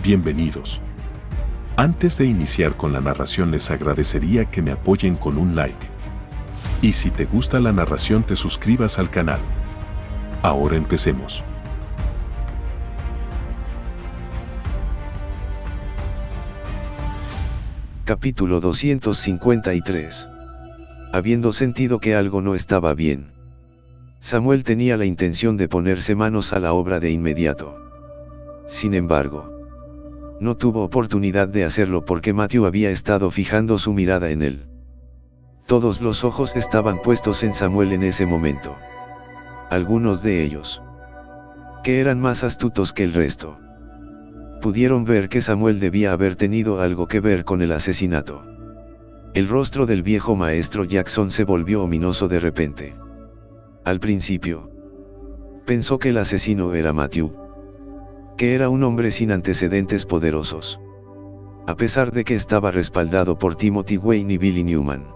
Bienvenidos. Antes de iniciar con la narración les agradecería que me apoyen con un like. Y si te gusta la narración te suscribas al canal. Ahora empecemos. Capítulo 253. Habiendo sentido que algo no estaba bien, Samuel tenía la intención de ponerse manos a la obra de inmediato. Sin embargo, no tuvo oportunidad de hacerlo porque Matthew había estado fijando su mirada en él. Todos los ojos estaban puestos en Samuel en ese momento. Algunos de ellos, que eran más astutos que el resto, pudieron ver que Samuel debía haber tenido algo que ver con el asesinato. El rostro del viejo maestro Jackson se volvió ominoso de repente. Al principio, pensó que el asesino era Matthew, que era un hombre sin antecedentes poderosos, a pesar de que estaba respaldado por Timothy Wayne y Billy Newman.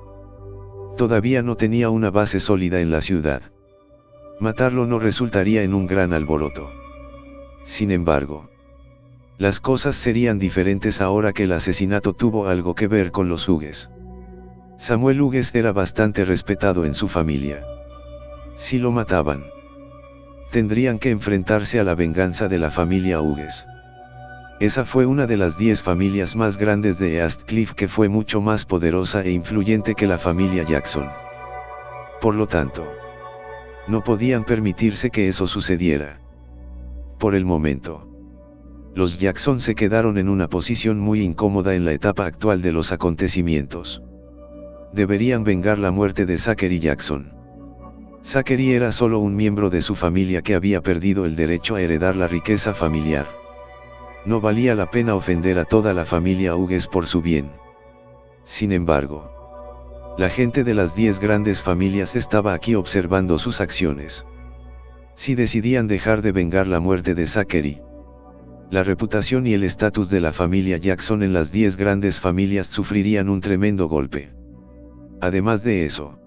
Todavía no tenía una base sólida en la ciudad. Matarlo no resultaría en un gran alboroto. Sin embargo, las cosas serían diferentes ahora que el asesinato tuvo algo que ver con los Hughes. Samuel Hughes era bastante respetado en su familia. Si lo mataban, tendrían que enfrentarse a la venganza de la familia Hughes. Esa fue una de las 10 familias más grandes de Eastcliff que fue mucho más poderosa e influyente que la familia Jackson. Por lo tanto, no podían permitirse que eso sucediera. Por el momento, los Jackson se quedaron en una posición muy incómoda en la etapa actual de los acontecimientos. Deberían vengar la muerte de Zachary Jackson. Zachary era solo un miembro de su familia que había perdido el derecho a heredar la riqueza familiar. No valía la pena ofender a toda la familia Hughes por su bien. Sin embargo, la gente de las 10 grandes familias estaba aquí observando sus acciones. Si decidían dejar de vengar la muerte de Zachary, la reputación y el estatus de la familia Jackson en las 10 grandes familias sufrirían un tremendo golpe. Además de eso,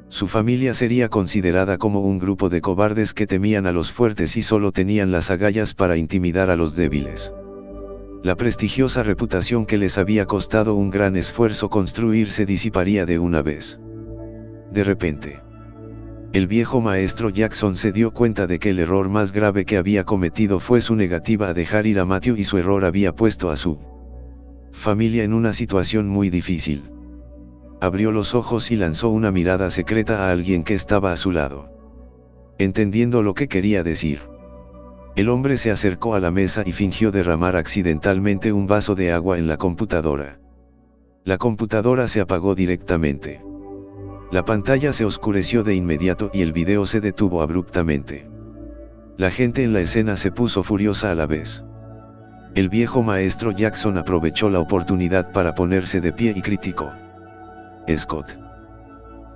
su familia sería considerada como un grupo de cobardes que temían a los fuertes y solo tenían las agallas para intimidar a los débiles. La prestigiosa reputación que les había costado un gran esfuerzo construir se disiparía de una vez. De repente, el viejo maestro Jackson se dio cuenta de que el error más grave que había cometido fue su negativa a dejar ir a Matthew y su error había puesto a su familia en una situación muy difícil. Abrió los ojos y lanzó una mirada secreta a alguien que estaba a su lado. Entendiendo lo que quería decir, el hombre se acercó a la mesa y fingió derramar accidentalmente un vaso de agua en la computadora. La computadora se apagó directamente. La pantalla se oscureció de inmediato y el video se detuvo abruptamente. La gente en la escena se puso furiosa a la vez. El viejo maestro Jackson aprovechó la oportunidad para ponerse de pie y criticó: Scott,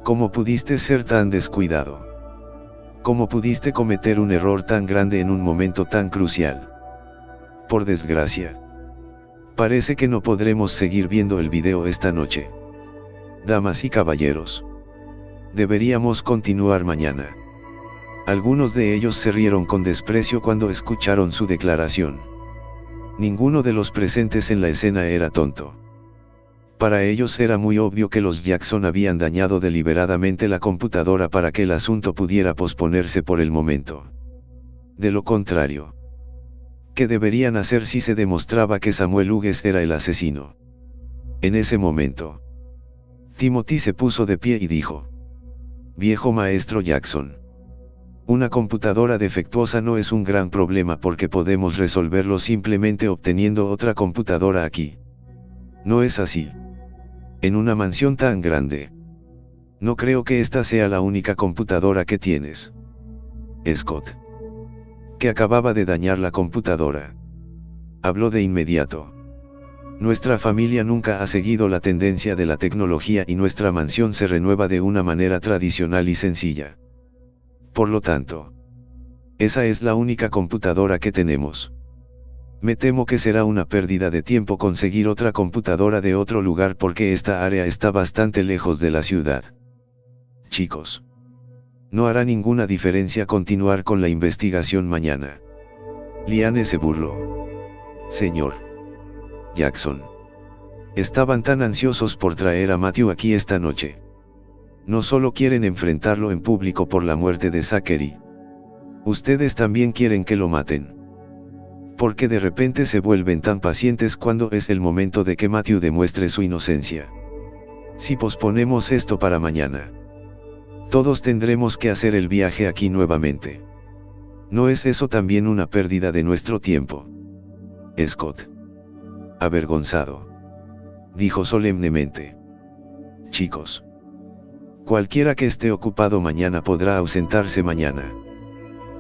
¿cómo pudiste ser tan descuidado? ¿Cómo pudiste cometer un error tan grande en un momento tan crucial? Por desgracia, parece que no podremos seguir viendo el video esta noche. Damas y caballeros, deberíamos continuar mañana. Algunos de ellos se rieron con desprecio cuando escucharon su declaración. Ninguno de los presentes en la escena era tonto. Para ellos era muy obvio que los Jackson habían dañado deliberadamente la computadora para que el asunto pudiera posponerse por el momento. De lo contrario, ¿qué deberían hacer si se demostraba que Samuel Hughes era el asesino? En ese momento, Timothy se puso de pie y dijo: Viejo maestro Jackson, una computadora defectuosa no es un gran problema porque podemos resolverlo simplemente obteniendo otra computadora aquí. ¿No es así? En una mansión tan grande, no creo que esta sea la única computadora que tienes. Scott, que acababa de dañar la computadora, habló de inmediato. Nuestra familia nunca ha seguido la tendencia de la tecnología y nuestra mansión se renueva de una manera tradicional y sencilla. Por lo tanto, esa es la única computadora que tenemos. Me temo que será una pérdida de tiempo conseguir otra computadora de otro lugar porque esta área está bastante lejos de la ciudad. Chicos, no hará ninguna diferencia continuar con la investigación mañana. Liane se burló. Señor Jackson. Estaban tan ansiosos por traer a Matthew aquí esta noche. No solo quieren enfrentarlo en público por la muerte de Zachary. Ustedes también quieren que lo maten. ¿Por qué de repente se vuelven tan pacientes cuando es el momento de que Matthew demuestre su inocencia? Si posponemos esto para mañana, todos tendremos que hacer el viaje aquí nuevamente. ¿No es eso también una pérdida de nuestro tiempo? Scott, avergonzado, dijo solemnemente. Chicos, cualquiera que esté ocupado mañana podrá ausentarse mañana.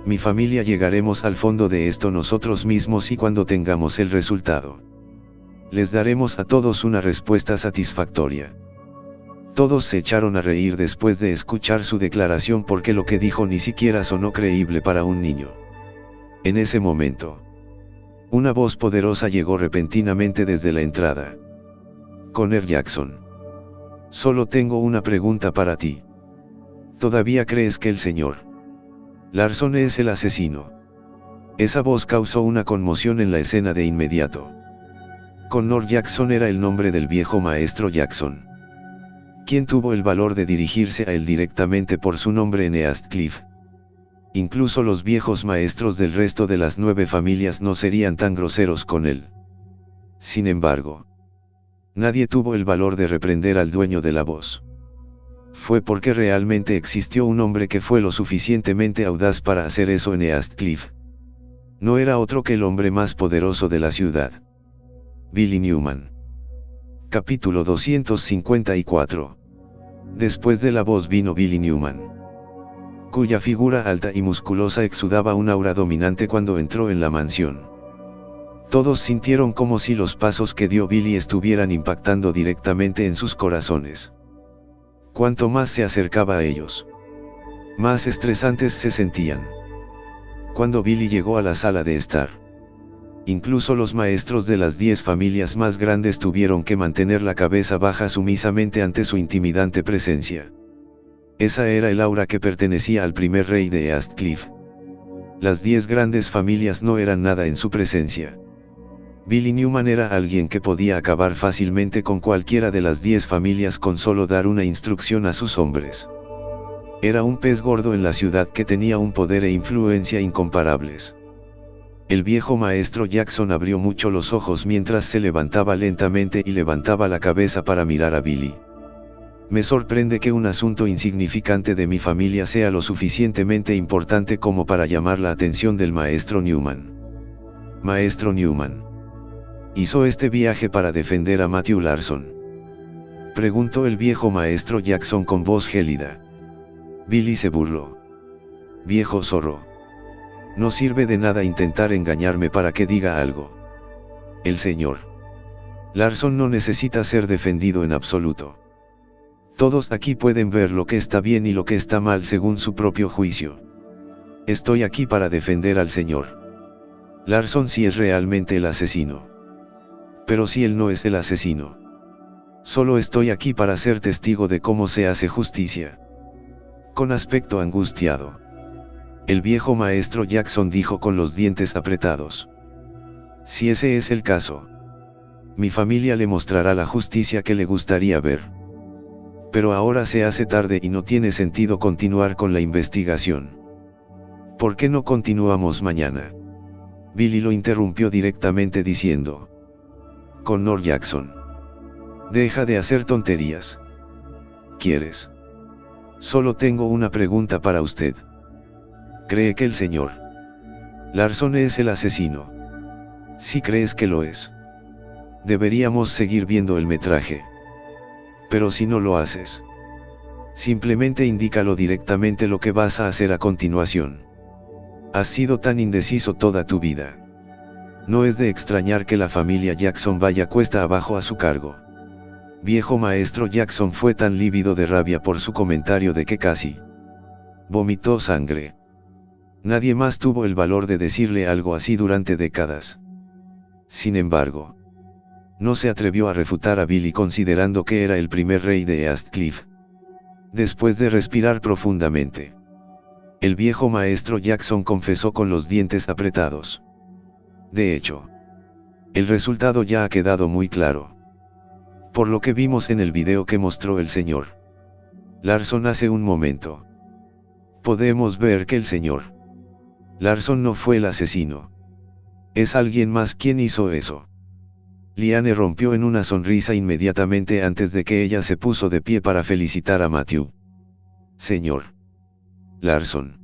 Mi familia llegaremos al fondo de esto nosotros mismos y cuando tengamos el resultado, les daremos a todos una respuesta satisfactoria. Todos se echaron a reír después de escuchar su declaración porque lo que dijo ni siquiera sonó creíble para un niño. En ese momento, una voz poderosa llegó repentinamente desde la entrada. Connor Jackson. Solo tengo una pregunta para ti. ¿Todavía crees que el señor Larson es el asesino? Esa voz causó una conmoción en la escena de inmediato. Connor Jackson era el nombre del viejo maestro Jackson, quien tuvo el valor de dirigirse a él directamente por su nombre en East Cliff. Incluso los viejos maestros del resto de las 9 familias no serían tan groseros con él. Sin embargo, nadie tuvo el valor de reprender al dueño de la voz. Fue porque realmente existió un hombre que fue lo suficientemente audaz para hacer eso en East Cliff. No era otro que el hombre más poderoso de la ciudad. Billy Newman. Capítulo 254. Después de la voz vino Billy Newman, cuya figura alta y musculosa exudaba un aura dominante cuando entró en la mansión. Todos sintieron como si los pasos que dio Billy estuvieran impactando directamente en sus corazones. Cuanto más se acercaba a ellos, más estresantes se sentían. Cuando Billy llegó a la sala de estar, incluso los maestros de las 10 familias más grandes tuvieron que mantener la cabeza baja sumisamente ante su intimidante presencia. Esa era el aura que pertenecía al primer rey de East Cliff. Las 10 grandes familias no eran nada en su presencia. Billy Newman era alguien que podía acabar fácilmente con cualquiera de las 10 familias con solo dar una instrucción a sus hombres. Era un pez gordo en la ciudad que tenía un poder e influencia incomparables. El viejo maestro Jackson abrió mucho los ojos mientras se levantaba lentamente y levantaba la cabeza para mirar a Billy. Me sorprende que un asunto insignificante de mi familia sea lo suficientemente importante como para llamar la atención del maestro Newman. Maestro Newman ¿hizo este viaje para defender a Matthew Larson?, preguntó el viejo maestro Jackson con voz gélida. Billy se burló. Viejo zorro. No sirve de nada intentar engañarme para que diga algo. El señor Larson no necesita ser defendido en absoluto. Todos aquí pueden ver lo que está bien y lo que está mal según su propio juicio. Estoy aquí para defender al señor Larson si es realmente el asesino. Pero si él no es el asesino, solo estoy aquí para ser testigo de cómo se hace justicia. Con aspecto angustiado, el viejo maestro Jackson dijo con los dientes apretados. Si ese es el caso, mi familia le mostrará la justicia que le gustaría ver. Pero ahora se hace tarde y no tiene sentido continuar con la investigación. ¿Por qué no continuamos mañana? Billy lo interrumpió directamente diciendo. Connor Jackson. Deja de hacer tonterías. ¿Quieres? Solo tengo una pregunta para usted. ¿Cree que el señor Larson es el asesino? Si crees que lo es, deberíamos seguir viendo el metraje. Pero si no lo haces, simplemente indícalo directamente lo que vas a hacer a continuación. Has sido tan indeciso toda tu vida. No es de extrañar que la familia Jackson vaya cuesta abajo a su cargo. Viejo maestro Jackson fue tan lívido de rabia por su comentario de que casi vomitó sangre. Nadie más tuvo el valor de decirle algo así durante décadas. Sin embargo, no se atrevió a refutar a Billy considerando que era el primer rey de East Cliff. Después de respirar profundamente, el viejo maestro Jackson confesó con los dientes apretados. De hecho, El resultado ya ha quedado muy claro. Por lo que vimos en el video que mostró el señor Larson hace un momento. Podemos ver que el señor Larson no fue el asesino. Es alguien más quien hizo eso. Liane rompió en una sonrisa inmediatamente antes de que ella se puso de pie para felicitar a Matthew. Señor Larson.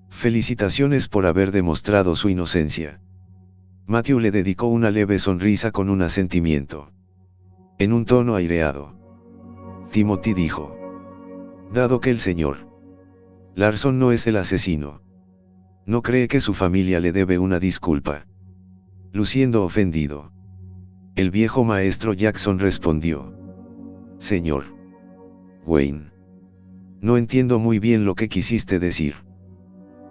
Felicitaciones por haber demostrado su inocencia. Matthew le dedicó una leve sonrisa con un asentimiento. En un tono aireado. Timothy dijo. Dado que el señor Larson no es el asesino, ¿no cree que su familia le debe una disculpa? Luciendo ofendido, el viejo maestro Jackson respondió. Señor Wayne. No entiendo muy bien lo que quisiste decir.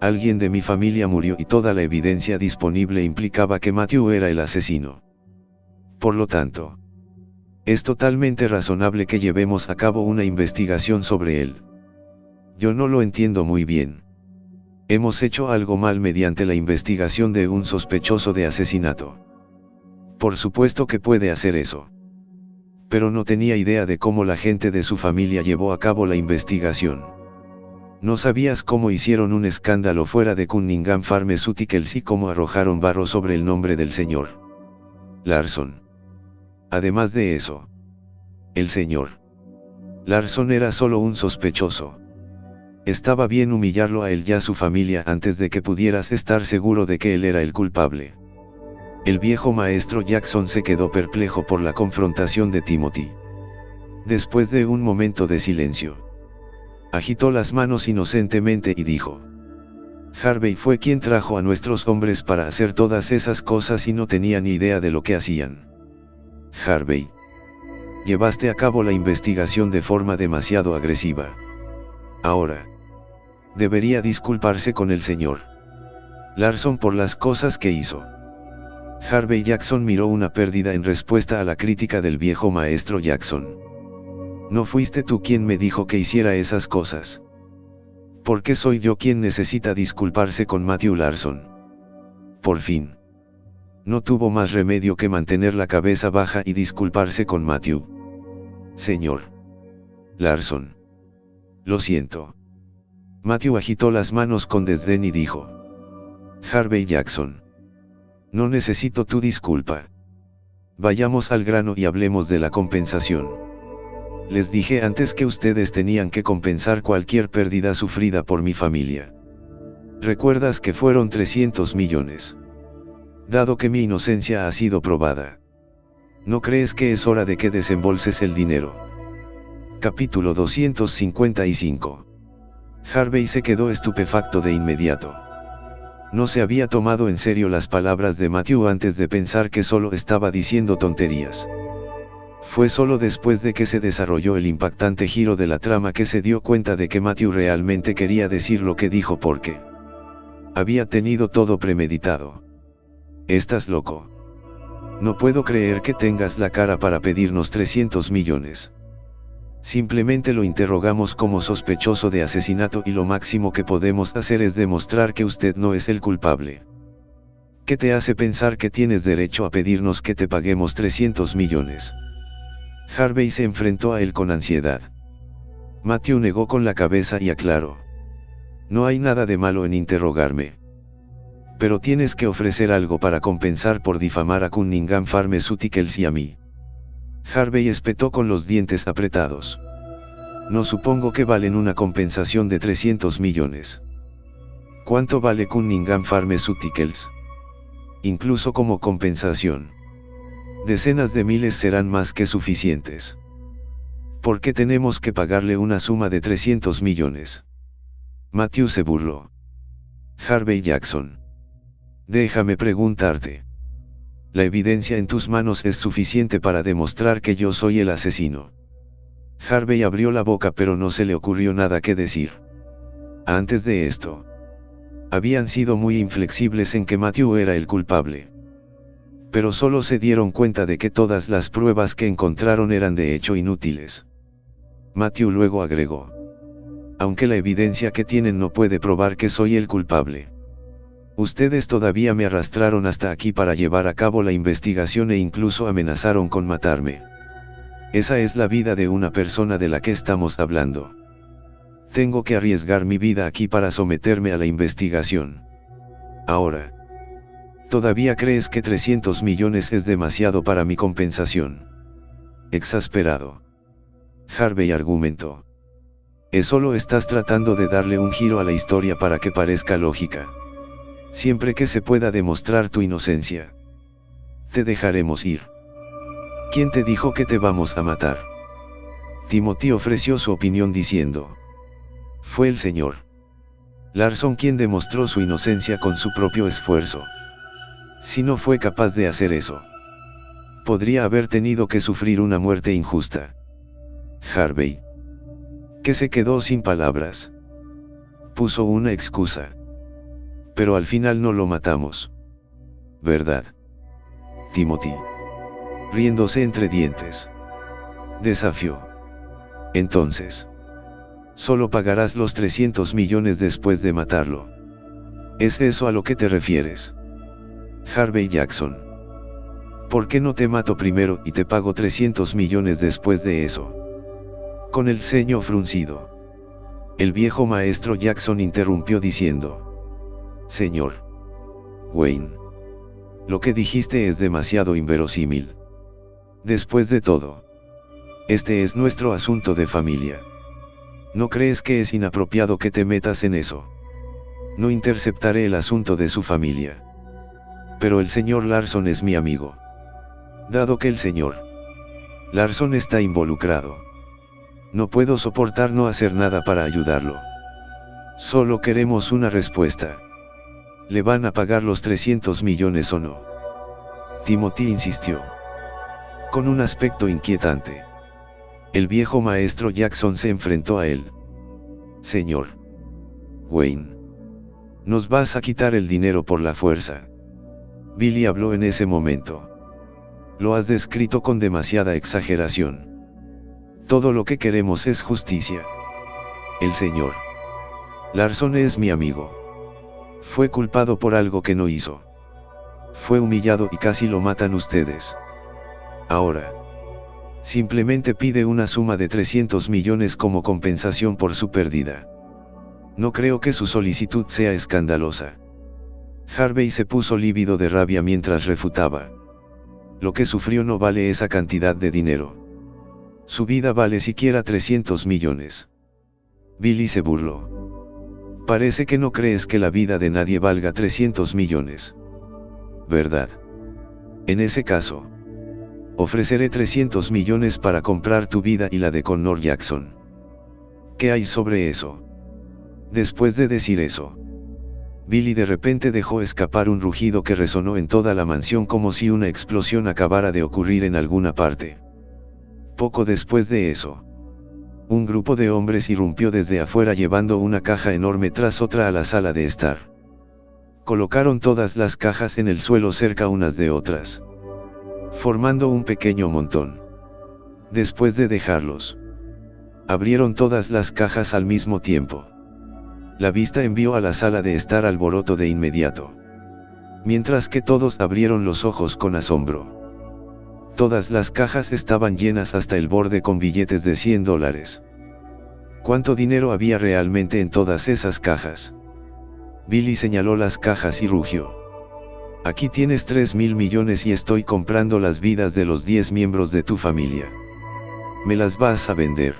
Alguien de mi familia murió y toda la evidencia disponible implicaba que Matthew era el asesino. Por lo tanto, es totalmente razonable que llevemos a cabo una investigación sobre él. Yo no lo entiendo muy bien. Hemos hecho algo mal mediante la investigación de un sospechoso de asesinato. Por supuesto que puede hacer eso. Pero no tenía idea de cómo la gente de su familia llevó a cabo la investigación. No sabías cómo hicieron un escándalo fuera de Cunningham Pharmaceuticals y cómo arrojaron barro sobre el nombre del señor Larson. Además de eso, el señor Larson era solo un sospechoso. Estaba bien humillarlo a él y a su familia antes de que pudieras estar seguro de que él era el culpable. El viejo maestro Jackson se quedó perplejo por la confrontación de Timothy. Después de un momento de silencio, agitó las manos inocentemente y dijo. Harvey fue quien trajo a nuestros hombres para hacer todas esas cosas y no tenía ni idea de lo que hacían. Harvey. Llevaste a cabo la investigación de forma demasiado agresiva. Ahora. Debería disculparse con el señor Larson por las cosas que hizo. Harvey Jackson miró una pérdida en respuesta a la crítica del viejo maestro Jackson. No fuiste tú quien me dijo que hiciera esas cosas. ¿Por qué soy yo quien necesita disculparse con Matthew Larson? Por fin. No tuvo más remedio que mantener la cabeza baja y disculparse con Matthew. Señor Larson. Lo siento. Matthew agitó las manos con desdén y dijo. Harvey Jackson. No necesito tu disculpa. Vayamos al grano y hablemos de la compensación. Les dije antes que ustedes tenían que compensar cualquier pérdida sufrida por mi familia. ¿Recuerdas que fueron 300 millones? Dado que mi inocencia ha sido probada, ¿no crees que es hora de que desembolses el dinero? Capítulo 255. Harvey se quedó estupefacto de inmediato. No se había tomado en serio las palabras de Matthew antes de pensar que solo estaba diciendo tonterías. Fue solo después de que se desarrolló el impactante giro de la trama que se dio cuenta de que Matthew realmente quería decir lo que dijo porque había tenido todo premeditado. ¿Estás loco? No puedo creer que tengas la cara para pedirnos 300 millones. Simplemente lo interrogamos como sospechoso de asesinato y lo máximo que podemos hacer es demostrar que usted no es el culpable. ¿Qué te hace pensar que tienes derecho a pedirnos que te paguemos 300 millones? Harvey se enfrentó a él con ansiedad. Matthew negó con la cabeza y aclaró. No hay nada de malo en interrogarme. Pero tienes que ofrecer algo para compensar por difamar a Cunningham Pharmaceuticals y a mí. Harvey espetó con los dientes apretados. No supongo que valen una compensación de 300 millones. ¿Cuánto vale Cunningham Pharmaceuticals? Incluso como compensación. Decenas de miles serán más que suficientes. ¿Por qué tenemos que pagarle una suma de 300 millones? Matthew se burló. Harvey Jackson. Déjame preguntarte. La evidencia en tus manos es suficiente para demostrar que yo soy el asesino. Harvey abrió la boca pero no se le ocurrió nada que decir. Antes de esto, habían sido muy inflexibles en que Matthew era el culpable. Pero solo se dieron cuenta de que todas las pruebas que encontraron eran de hecho inútiles. Matthew luego agregó. Aunque la evidencia que tienen no puede probar que soy el culpable. Ustedes todavía me arrastraron hasta aquí para llevar a cabo la investigación e incluso amenazaron con matarme. Esa es la vida de una persona de la que estamos hablando. Tengo que arriesgar mi vida aquí para someterme a la investigación. Ahora, ¿todavía crees que 300 millones es demasiado para mi compensación? Exasperado, Harvey argumentó. Solo estás tratando de darle un giro a la historia para que parezca lógica. Siempre que se pueda demostrar tu inocencia, te dejaremos ir. ¿Quién te dijo que te vamos a matar? Timothy ofreció su opinión diciendo: fue el señor Larson quien demostró su inocencia con su propio esfuerzo. Si no fue capaz de hacer eso, podría haber tenido que sufrir una muerte injusta. Harvey, que se quedó sin palabras, puso una excusa. Pero al final no lo matamos, ¿verdad, Timothy? Riéndose entre dientes, desafió. Entonces, solo pagarás los 300 millones después de matarlo. ¿Es eso a lo que te refieres? Harvey Jackson. ¿Por qué no te mato primero y te pago 300 millones después de eso? Con el ceño fruncido, el viejo maestro Jackson interrumpió diciendo: Señor Wayne, lo que dijiste es demasiado inverosímil. Después de todo, este es nuestro asunto de familia. ¿No crees que es inapropiado que te metas en eso? No interceptaré el asunto de su familia. Pero el señor Larson es mi amigo. Dado que el señor Larson está involucrado, no puedo soportar no hacer nada para ayudarlo. Solo queremos una respuesta. ¿Le van a pagar los 300 millones o no? Timothy insistió, con un aspecto inquietante. El viejo maestro Jackson se enfrentó a él. Señor Wayne, ¿nos vas a quitar el dinero por la fuerza? Billy habló en ese momento. Lo has descrito con demasiada exageración. Todo lo que queremos es justicia. El señor Larson es mi amigo. Fue culpado por algo que no hizo. Fue humillado y casi lo matan ustedes. Ahora, simplemente pide una suma de 300 millones como compensación por su pérdida. No creo que su solicitud sea escandalosa. Harvey se puso lívido de rabia mientras refutaba. Lo que sufrió no vale esa cantidad de dinero. Su vida vale siquiera 300 millones. Billy se burló. Parece que no crees que la vida de nadie valga 300 millones. ¿Verdad? En ese caso, ofreceré 300 millones para comprar tu vida y la de Connor Jackson. ¿Qué hay sobre eso? Después de decir eso, Billy de repente dejó escapar un rugido que resonó en toda la mansión como si una explosión acabara de ocurrir en alguna parte. Poco después de eso, un grupo de hombres irrumpió desde afuera llevando una caja enorme tras otra a la sala de estar. Colocaron todas las cajas en el suelo cerca unas de otras, formando un pequeño montón. Después de dejarlos, abrieron todas las cajas al mismo tiempo. La vista envió a la sala de estar alboroto de inmediato, mientras que todos abrieron los ojos con asombro. Todas las cajas estaban llenas hasta el borde con billetes de $100. ¿Cuánto dinero había realmente en todas esas cajas? Billy señaló las cajas y rugió. Aquí tienes 3.000 millones y estoy comprando las vidas de los 10 miembros de tu familia. ¿Me las vas a vender?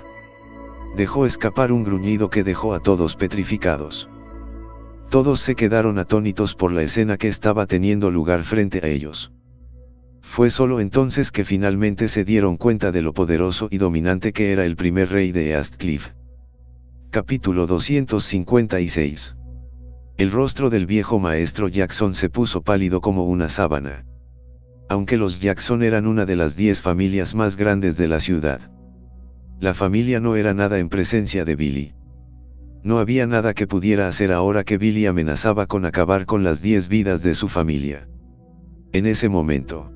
Dejó escapar un gruñido que dejó a todos petrificados. Todos se quedaron atónitos por la escena que estaba teniendo lugar frente a ellos. Fue solo entonces que finalmente se dieron cuenta de lo poderoso y dominante que era el primer rey de Eastcliff. Capítulo 256. El rostro del viejo maestro Jackson se puso pálido como una sábana. Aunque los Jackson eran una de las 10 familias más grandes de la ciudad, la familia no era nada en presencia de Billy. No había nada que pudiera hacer ahora que Billy amenazaba con acabar con las 10 vidas de su familia. En ese momento,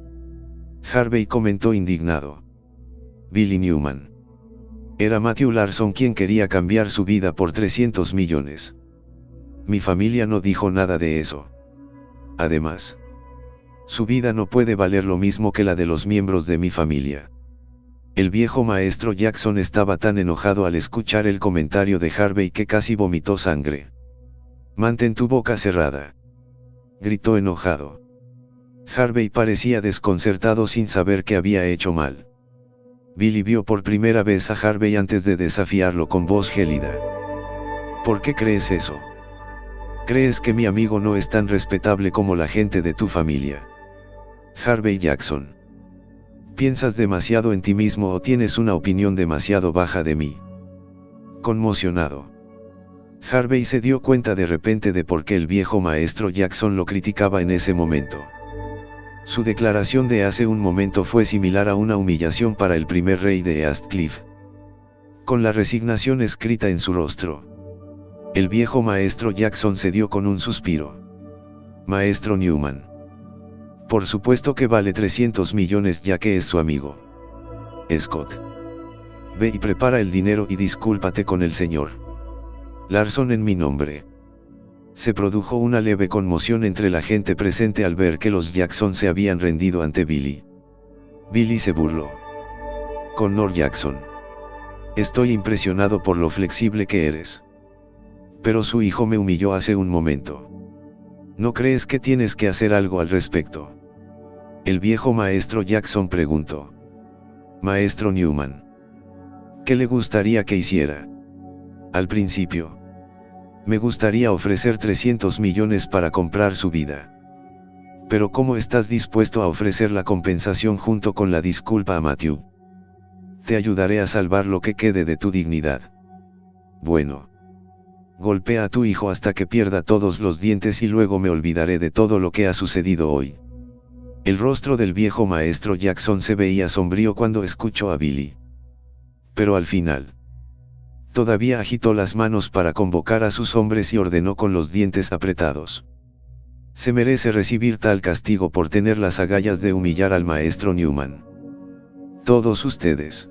Harvey comentó indignado. Billy Newman. Era Matthew Larson quien quería cambiar su vida por 300 millones. Mi familia no dijo nada de eso. Además, su vida no puede valer lo mismo que la de los miembros de mi familia. El viejo maestro Jackson estaba tan enojado al escuchar el comentario de Harvey que casi vomitó sangre. «Mantén tu boca cerrada», gritó enojado. Harvey parecía desconcertado sin saber que había hecho mal. Billy vio por primera vez a Harvey antes de desafiarlo con voz gélida. «¿Por qué crees eso? ¿Crees que mi amigo no es tan respetable como la gente de tu familia? Harvey Jackson. ¿Piensas demasiado en ti mismo o tienes una opinión demasiado baja de mí?» Conmocionado, Harvey se dio cuenta de repente de por qué el viejo maestro Jackson lo criticaba en ese momento. Su declaración de hace un momento fue similar a una humillación para el primer rey de Eastcliff. Con la resignación escrita en su rostro, el viejo maestro Jackson cedió con un suspiro. «Maestro Newman. Por supuesto que vale 300 millones ya que es su amigo. Scott. Ve y prepara el dinero y discúlpate con el señor Larson en mi nombre». Se produjo una leve conmoción entre la gente presente al ver que los Jackson se habían rendido ante Billy. Billy se burló. «Connor Jackson. Estoy impresionado por lo flexible que eres. Pero su hijo me humilló hace un momento. ¿No crees que tienes que hacer algo al respecto?» El viejo maestro Jackson preguntó. «Maestro Newman. ¿Qué le gustaría que hiciera?» «Al principio, me gustaría ofrecer 300 millones para comprar su vida. Pero ¿cómo estás dispuesto a ofrecer la compensación junto con la disculpa a Matthew? Te ayudaré a salvar lo que quede de tu dignidad. Bueno. Golpea a tu hijo hasta que pierda todos los dientes y luego me olvidaré de todo lo que ha sucedido hoy». El rostro del viejo maestro Jackson se veía sombrío cuando escuchó a Billy. Pero al final, todavía agitó las manos para convocar a sus hombres y ordenó con los dientes apretados: «Se merece recibir tal castigo por tener las agallas de humillar al maestro Newman. Todos ustedes,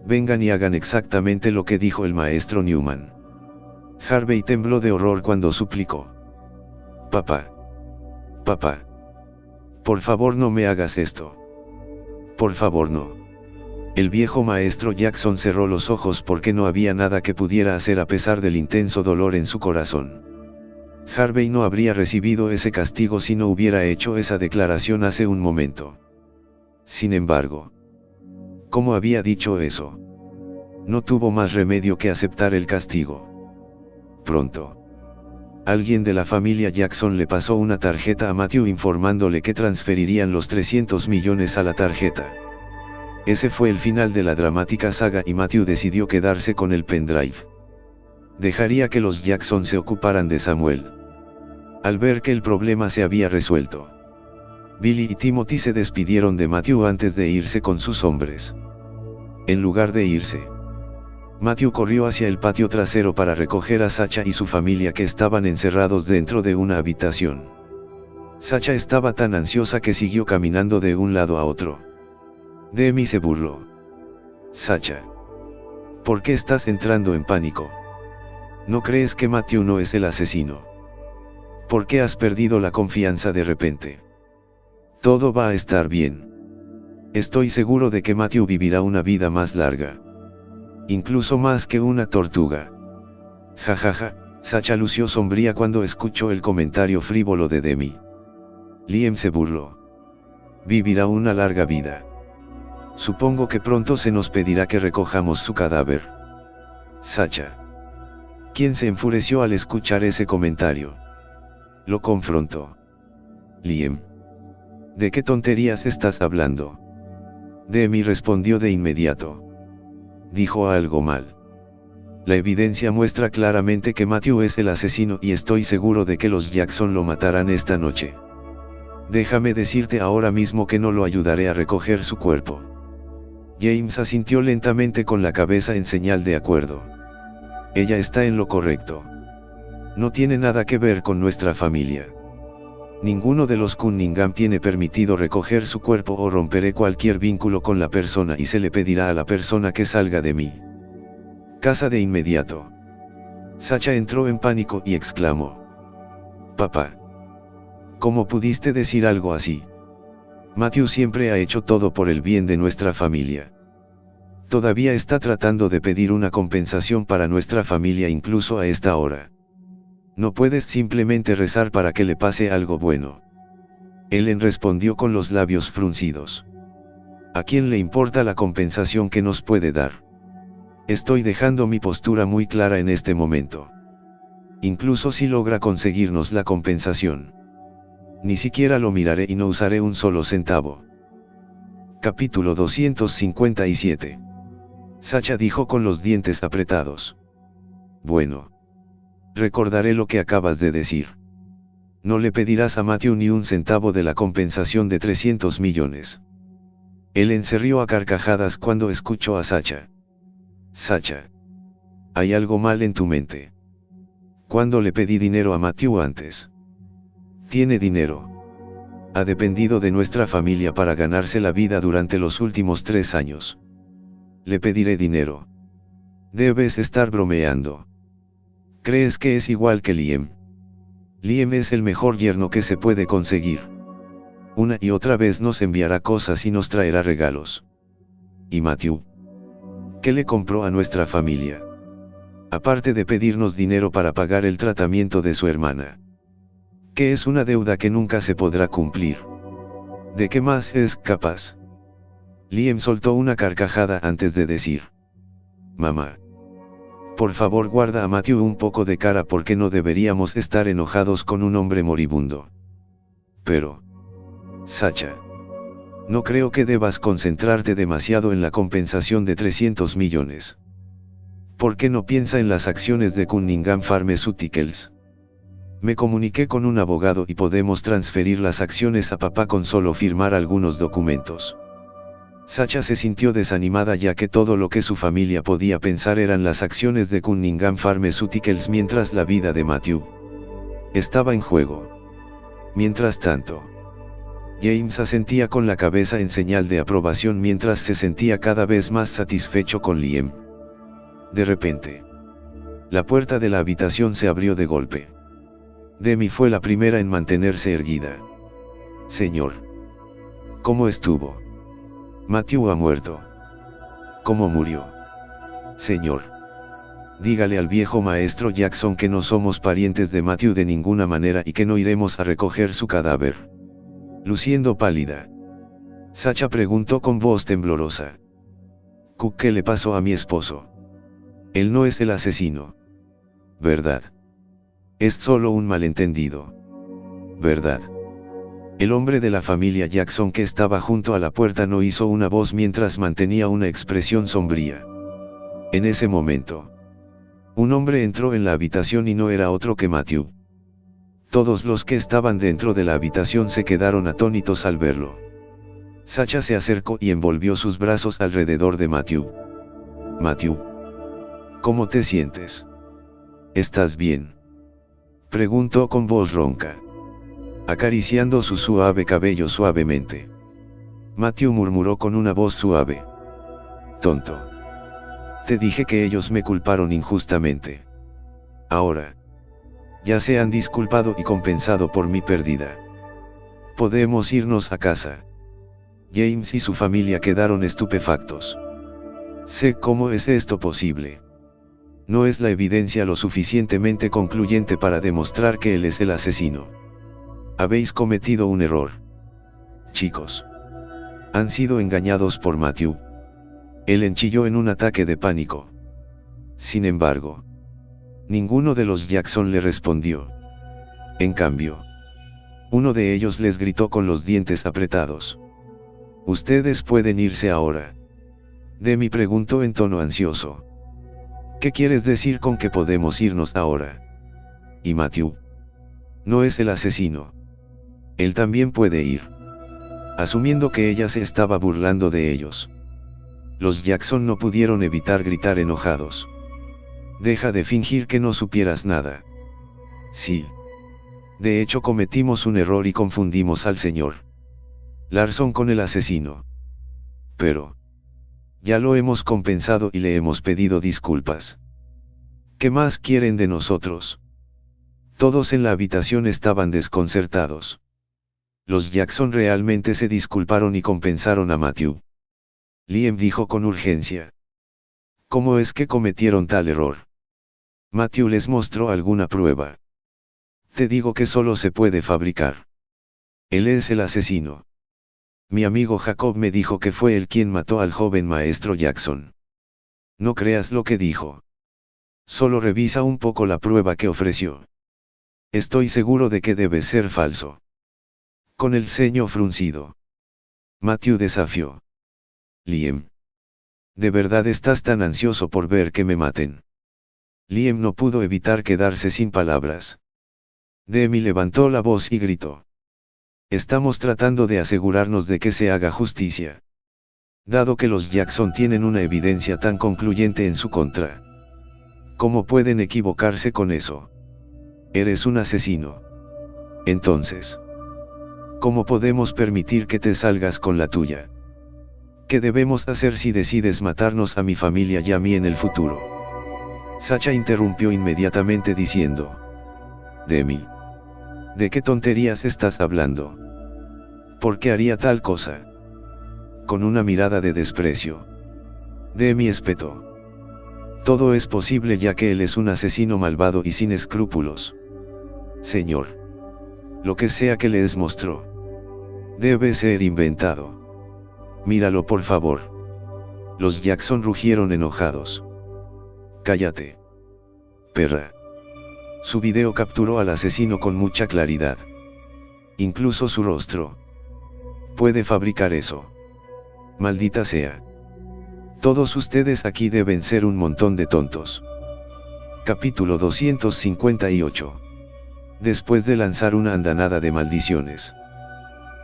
vengan y hagan exactamente lo que dijo el maestro Newman». Harvey tembló de horror cuando suplicó: «Papá. Papá. Por favor no me hagas esto. Por favor no». El viejo maestro Jackson cerró los ojos porque no había nada que pudiera hacer a pesar del intenso dolor en su corazón. Harvey no habría recibido ese castigo si no hubiera hecho esa declaración hace un momento. Sin embargo, ¿cómo había dicho eso? No tuvo más remedio que aceptar el castigo. Pronto, alguien de la familia Jackson le pasó una tarjeta a Matthew informándole que transferirían los 300 millones a la tarjeta. Ese fue el final de la dramática saga y Matthew decidió quedarse con el pendrive. Dejaría que los Jackson se ocuparan de Samuel. Al ver que el problema se había resuelto, Billy y Timothy se despidieron de Matthew antes de irse con sus hombres. En lugar de irse, Matthew corrió hacia el patio trasero para recoger a Sacha y su familia que estaban encerrados dentro de una habitación. Sacha estaba tan ansiosa que siguió caminando de un lado a otro. Demi se burló. «Sacha, ¿por qué estás entrando en pánico? ¿No crees que Matthew no es el asesino? ¿Por qué has perdido la confianza de repente? Todo va a estar bien. Estoy seguro de que Matthew vivirá una vida más larga. Incluso más que una tortuga». Jajaja, Sacha lució sombría cuando escuchó el comentario frívolo de Demi. Liam se burló. «Vivirá una larga vida. Supongo que pronto se nos pedirá que recojamos su cadáver». Sacha, quien se enfureció al escuchar ese comentario, lo confrontó. «Liam, ¿de qué tonterías estás hablando?» Demi respondió de inmediato. «Dijo algo mal. La evidencia muestra claramente que Matthew es el asesino y estoy seguro de que los Jackson lo matarán esta noche. Déjame decirte ahora mismo que no lo ayudaré a recoger su cuerpo». James asintió lentamente con la cabeza en señal de acuerdo. «Ella está en lo correcto. No tiene nada que ver con nuestra familia. Ninguno de los Cunningham tiene permitido recoger su cuerpo o romperé cualquier vínculo con la persona y se le pedirá a la persona que salga de mi casa de inmediato». Sacha entró en pánico y exclamó: «Papá. ¿Cómo pudiste decir algo así? Matthew siempre ha hecho todo por el bien de nuestra familia. Todavía está tratando de pedir una compensación para nuestra familia incluso a esta hora. No puedes simplemente rezar para que le pase algo bueno. Ellen respondió con los labios fruncidos. ¿A quién le importa la compensación que nos puede dar? Estoy dejando mi postura muy clara en este momento. Incluso si logra conseguirnos la compensación. Ni siquiera lo miraré y no usaré un solo centavo. Capítulo 257. Sacha dijo con los dientes apretados. Bueno. Recordaré lo que acabas de decir. No le pedirás a Matthew ni un centavo de la compensación de 300 millones. Ellen se rió a carcajadas cuando escuchó a Sacha. Sacha. Hay algo mal en tu mente. ¿Cuándo le pedí dinero a Matthew antes? Tiene dinero. Ha dependido de nuestra familia para ganarse la vida durante los últimos 3 años. Le pediré dinero. Debes estar bromeando. ¿Crees que es igual que Liam? Liam es el mejor yerno que se puede conseguir. Una y otra vez nos enviará cosas y nos traerá regalos. ¿Y Matthew? ¿Qué le compró a nuestra familia? Aparte de pedirnos dinero para pagar el tratamiento de su hermana. ¿Qué es una deuda que nunca se podrá cumplir? ¿De qué más es capaz? Liam soltó una carcajada antes de decir. Mamá. Por favor guarda a Matthew un poco de cara porque no deberíamos estar enojados con un hombre moribundo. Pero. Sacha. No creo que debas concentrarte demasiado en la compensación de 300 millones. ¿Por qué no piensa en las acciones de Cunningham Pharmaceuticals? Me comuniqué con un abogado y podemos transferir las acciones a papá con solo firmar algunos documentos. Sacha se sintió desanimada ya que todo lo que su familia podía pensar eran las acciones de Cunningham Pharmaceuticals mientras la vida de Matthew estaba en juego. Mientras tanto, James asentía con la cabeza en señal de aprobación mientras se sentía cada vez más satisfecho con Liam. De repente, la puerta de la habitación se abrió de golpe. Demi fue la primera en mantenerse erguida. Señor. ¿Cómo estuvo? Matthew ha muerto. ¿Cómo murió? Señor. Dígale al viejo maestro Jackson que no somos parientes de Matthew de ninguna manera y que no iremos a recoger su cadáver. Luciendo pálida, Sacha preguntó con voz temblorosa. ¿Qué le pasó a mi esposo? Él no es el asesino. ¿Verdad? Es solo un malentendido. ¿Verdad? El hombre de la familia Jackson que estaba junto a la puerta no hizo una voz mientras mantenía una expresión sombría. En ese momento, un hombre entró en la habitación y no era otro que Matthew. Todos los que estaban dentro de la habitación se quedaron atónitos al verlo. Sacha se acercó y envolvió sus brazos alrededor de Matthew. Matthew. ¿Cómo te sientes? ¿Estás bien? Preguntó con voz ronca, acariciando su suave cabello suavemente. Matthew murmuró con una voz suave. Tonto. Te dije que ellos me culparon injustamente. Ahora. Ya se han disculpado y compensado por mi pérdida. Podemos irnos a casa. James y su familia quedaron estupefactos. Sé cómo es esto posible. No es la evidencia lo suficientemente concluyente para demostrar que él es el asesino. Habéis cometido un error. Chicos. Han sido engañados por Matthew. Él enchilló en un ataque de pánico. Sin embargo, ninguno de los Jackson le respondió. En cambio, uno de ellos les gritó con los dientes apretados. Ustedes pueden irse ahora. Demi preguntó en tono ansioso. ¿Qué quieres decir con que podemos irnos ahora? ¿Y Matthew? No es el asesino. Él también puede ir. Asumiendo que ella se estaba burlando de ellos. Los Jackson no pudieron evitar gritar enojados. Deja de fingir que no supieras nada. Sí. De hecho cometimos un error y confundimos al señor Larson con el asesino. Pero ya lo hemos compensado y le hemos pedido disculpas. ¿Qué más quieren de nosotros? Todos en la habitación estaban desconcertados. Los Jackson realmente se disculparon y compensaron a Matthew. Liam dijo con urgencia. ¿Cómo es que cometieron tal error? Matthew les mostró alguna prueba. Te digo que solo se puede fabricar. Él es el asesino. Mi amigo Jacob me dijo que fue él quien mató al joven maestro Jackson. No creas lo que dijo. Solo revisa un poco la prueba que ofreció. Estoy seguro de que debe ser falso. Con el ceño fruncido, Matthew desafió. Liam. ¿De verdad estás tan ansioso por ver que me maten? Liam no pudo evitar quedarse sin palabras. Demi levantó la voz y gritó. Estamos tratando de asegurarnos de que se haga justicia. Dado que los Jackson tienen una evidencia tan concluyente en su contra. ¿Cómo pueden equivocarse con eso? Eres un asesino. Entonces, ¿cómo podemos permitir que te salgas con la tuya? ¿Qué debemos hacer si decides matarnos a mi familia y a mí en el futuro? Sacha interrumpió inmediatamente diciendo. Demi. ¿De qué tonterías estás hablando? ¿Por qué haría tal cosa? Con una mirada de desprecio. Demi espetó. Todo es posible ya que él es un asesino malvado y sin escrúpulos. Señor. Lo que sea que les mostró. Debe ser inventado. Míralo por favor. Los Jackson rugieron enojados. Cállate. Perra. Su video capturó al asesino con mucha claridad. Incluso su rostro. Puede fabricar eso. Maldita sea. Todos ustedes aquí deben ser un montón de tontos. Capítulo 258. Después de lanzar una andanada de maldiciones,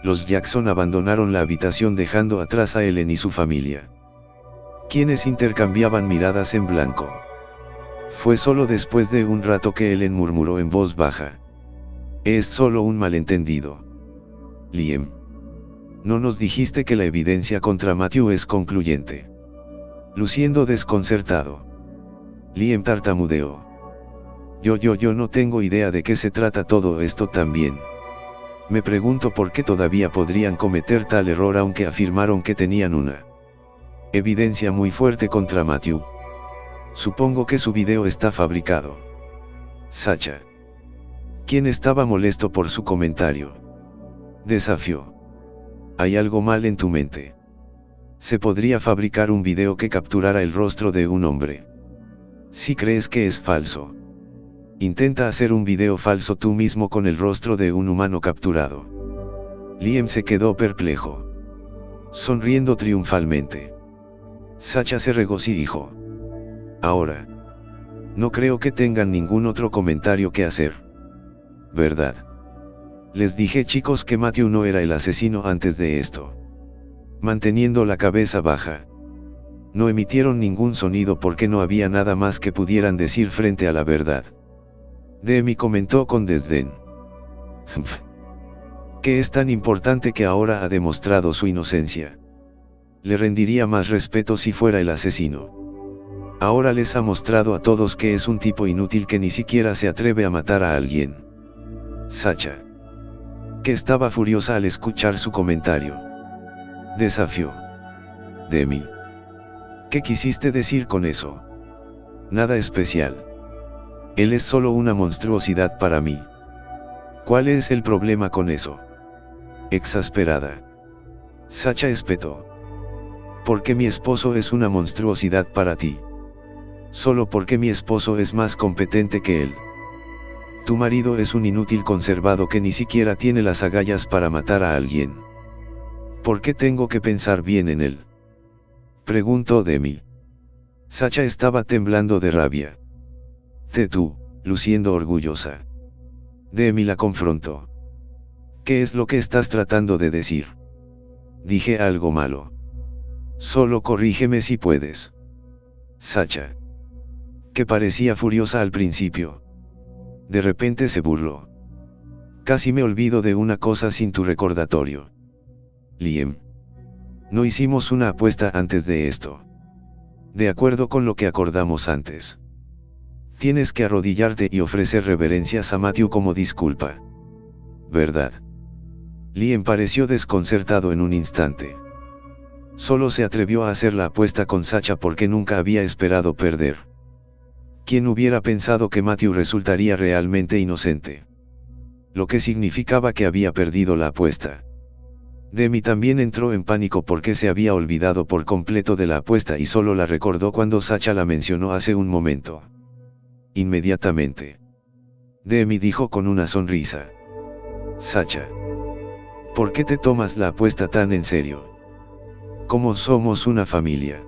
los Jackson abandonaron la habitación dejando atrás a Ellen y su familia, quienes intercambiaban miradas en blanco. Fue solo después de un rato que Ellen murmuró en voz baja. Es solo un malentendido. Liam. No nos dijiste que la evidencia contra Matthew es concluyente. Luciendo desconcertado, Liam tartamudeó. Yo no tengo idea de qué se trata todo esto también. Me pregunto por qué todavía podrían cometer tal error aunque afirmaron que tenían una evidencia muy fuerte contra Matthew. Supongo que su video está fabricado. Sacha. ¿Quién estaba molesto por su comentario? Desafió. Hay algo mal en tu mente. Se podría fabricar un video que capturara el rostro de un hombre. Si crees que es falso, intenta hacer un video falso tú mismo con el rostro de un humano capturado. Liam se quedó perplejo, sonriendo triunfalmente. Sacha se regocijó. Ahora, no creo que tengan ningún otro comentario que hacer. ¿Verdad? Les dije chicos que Matthew no era el asesino antes de esto. Manteniendo la cabeza baja. No emitieron ningún sonido porque no había nada más que pudieran decir frente a la verdad. Demi comentó con desdén. ¿Qué es tan importante que ahora ha demostrado su inocencia? Le rendiría más respeto si fuera el asesino. Ahora les ha mostrado a todos que es un tipo inútil que ni siquiera se atreve a matar a alguien. Sacha. Que estaba furiosa al escuchar su comentario. Desafió. Demi. ¿Qué quisiste decir con eso? Nada especial. Él es solo una monstruosidad para mí. ¿Cuál es el problema con eso? Exasperada. Sacha espetó. Porque mi esposo es una monstruosidad para ti. Solo porque mi esposo es más competente que él. Tu marido es un inútil conservado que ni siquiera tiene las agallas para matar a alguien. ¿Por qué tengo que pensar bien en él? Preguntó Demi. Sacha estaba temblando de rabia. Tú, luciendo orgullosa. Demi la confrontó. ¿Qué es lo que estás tratando de decir? Dije algo malo. Solo corrígeme si puedes. Sacha. Que parecía furiosa al principio. De repente se burló. Casi me olvido de una cosa sin tu recordatorio. Liam. No hicimos una apuesta antes de esto. De acuerdo con lo que acordamos antes. Tienes que arrodillarte y ofrecer reverencias a Matthew como disculpa. ¿Verdad? Liam pareció desconcertado en un instante. Solo se atrevió a hacer la apuesta con Sacha porque nunca había esperado perder. ¿Quién hubiera pensado que Matthew resultaría realmente inocente? Lo que significaba que había perdido la apuesta. Demi también entró en pánico porque se había olvidado por completo de la apuesta y solo la recordó cuando Sacha la mencionó hace un momento. Inmediatamente. Demi dijo con una sonrisa: Sacha, ¿por qué te tomas la apuesta tan en serio? ¿Cómo somos una familia?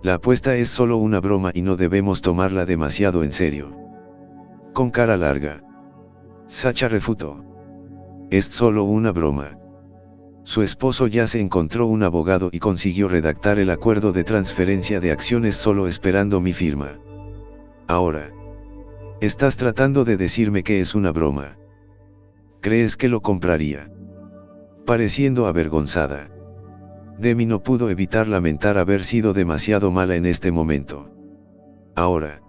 La apuesta es solo una broma y no debemos tomarla demasiado en serio. Con cara larga, Sacha refutó: es solo una broma. Su esposo ya se encontró un abogado y consiguió redactar el acuerdo de transferencia de acciones solo esperando mi firma. Ahora, estás tratando de decirme que es una broma. ¿Crees que lo compraría? Pareciendo avergonzada, Demi no pudo evitar lamentar haber sido demasiado mala en este momento. Ahora,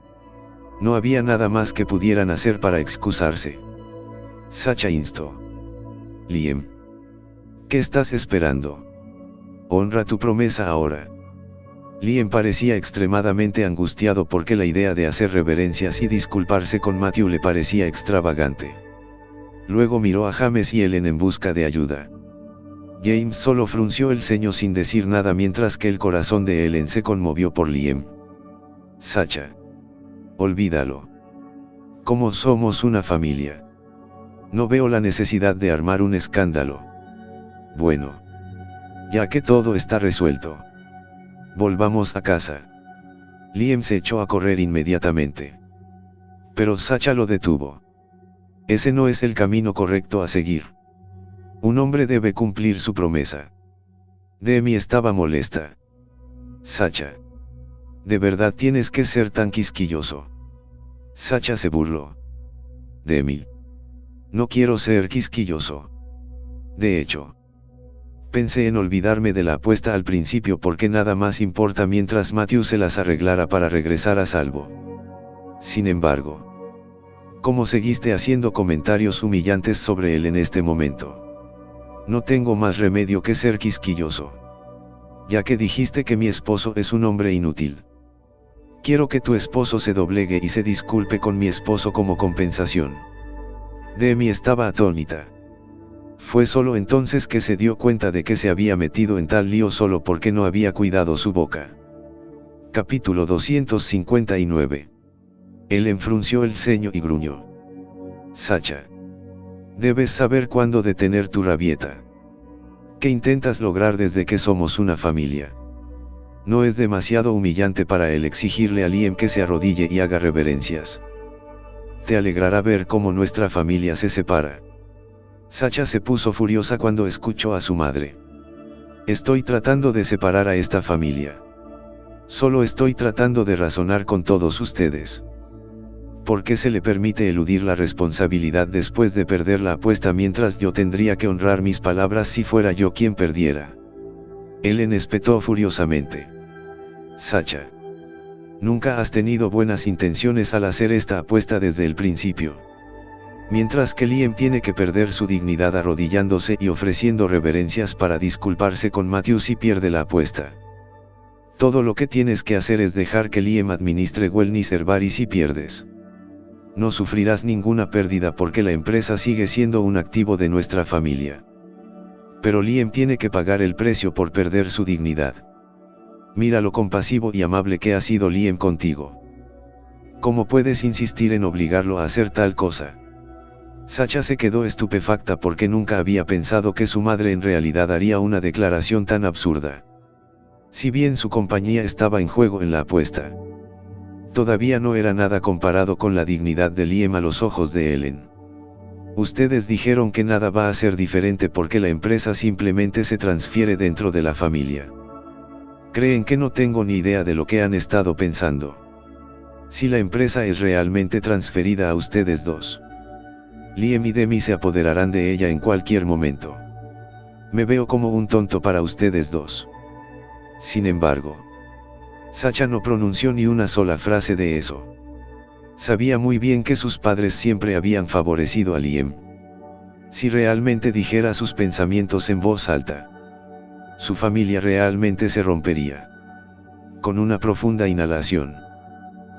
no había nada más que pudieran hacer para excusarse. Sacha instó: Liam, ¿qué estás esperando? Honra tu promesa ahora. Liam parecía extremadamente angustiado porque la idea de hacer reverencias y disculparse con Matthew le parecía extravagante. Luego miró a James y Ellen en busca de ayuda. James solo frunció el ceño sin decir nada mientras que el corazón de Ellen se conmovió por Liam. Sacha, olvídalo. Como somos una familia. No veo la necesidad de armar un escándalo. Bueno, ya que todo está resuelto, volvamos a casa. Liam se echó a correr inmediatamente. Pero Sacha lo detuvo. Ese no es el camino correcto a seguir. Un hombre debe cumplir su promesa. Demi estaba molesta. Sacha, ¿de verdad tienes que ser tan quisquilloso? Sacha se burló. Demi, no quiero ser quisquilloso. De hecho, pensé en olvidarme de la apuesta al principio porque nada más importa mientras Matthew se las arreglara para regresar a salvo. Sin embargo, ¿cómo seguiste haciendo comentarios humillantes sobre él en este momento? No tengo más remedio que ser quisquilloso. Ya que dijiste que mi esposo es un hombre inútil. Quiero que tu esposo se doblegue y se disculpe con mi esposo como compensación. Demi estaba atónita. Fue solo entonces que se dio cuenta de que se había metido en tal lío solo porque no había cuidado su boca. Capítulo 259. Él enfrunció el ceño y gruñó: Sacha, debes saber cuándo detener tu rabieta. ¿Qué intentas lograr desde que somos una familia? No es demasiado humillante para él exigirle a Liam que se arrodille y haga reverencias. Te alegrará ver cómo nuestra familia se separa. Sacha se puso furiosa cuando escuchó a su madre. Estoy tratando de separar a esta familia. Solo estoy tratando de razonar con todos ustedes. ¿Por qué se le permite eludir la responsabilidad después de perder la apuesta mientras yo tendría que honrar mis palabras si fuera yo quien perdiera? Ellen espetó furiosamente. Sacha, nunca has tenido buenas intenciones al hacer esta apuesta desde el principio. Mientras que Liam tiene que perder su dignidad arrodillándose y ofreciendo reverencias para disculparse con Matthew si pierde la apuesta. Todo lo que tienes que hacer es dejar que Liam administre Wellness Herbari si pierdes. No sufrirás ninguna pérdida porque la empresa sigue siendo un activo de nuestra familia. Pero Liam tiene que pagar el precio por perder su dignidad. Mira lo compasivo y amable que ha sido Liam contigo. ¿Cómo puedes insistir en obligarlo a hacer tal cosa? Sacha se quedó estupefacta porque nunca había pensado que su madre en realidad haría una declaración tan absurda. Si bien su compañía estaba en juego en la apuesta, todavía no era nada comparado con la dignidad de Liam a los ojos de Ellen. Ustedes dijeron que nada va a ser diferente porque la empresa simplemente se transfiere dentro de la familia. Creen que no tengo ni idea de lo que han estado pensando. Si la empresa es realmente transferida a ustedes dos, Liam y Demi se apoderarán de ella en cualquier momento. Me veo como un tonto para ustedes dos. Sin embargo, Sacha no pronunció ni una sola frase de eso. Sabía muy bien que sus padres siempre habían favorecido a Liam. Si realmente dijera sus pensamientos en voz alta, su familia realmente se rompería. Con una profunda inhalación,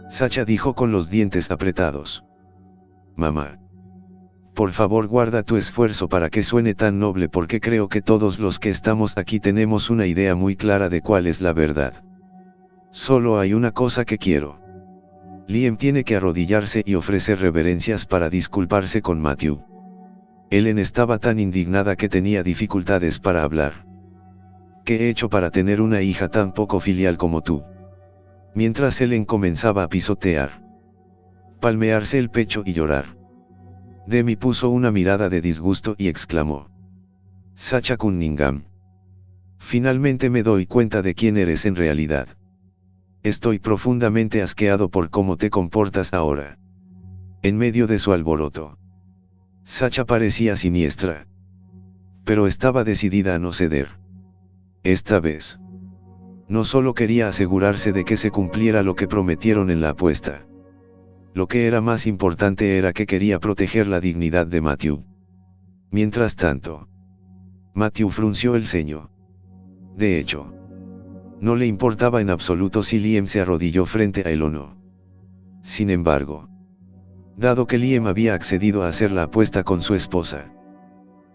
Sacha dijo con los dientes apretados: Mamá, por favor guarda tu esfuerzo para que suene tan noble, porque creo que todos los que estamos aquí tenemos una idea muy clara de cuál es la verdad. Solo hay una cosa que quiero. Liam tiene que arrodillarse y ofrecer reverencias para disculparse con Matthew. Ellen estaba tan indignada que tenía dificultades para hablar. ¿Qué he hecho para tener una hija tan poco filial como tú? Mientras Ellen comenzaba a pisotear, palmearse el pecho y llorar, Demi puso una mirada de disgusto y exclamó: Sacha Cunningham. Finalmente me doy cuenta de quién eres en realidad. Estoy profundamente asqueado por cómo te comportas ahora. En medio de su alboroto, Sacha parecía siniestra, pero estaba decidida a no ceder. Esta vez, no solo quería asegurarse de que se cumpliera lo que prometieron en la apuesta. Lo que era más importante era que quería proteger la dignidad de Matthew. Mientras tanto, Matthew frunció el ceño. De hecho, no le importaba en absoluto si Liam se arrodilló frente a él o no. Sin embargo, dado que Liam había accedido a hacer la apuesta con su esposa,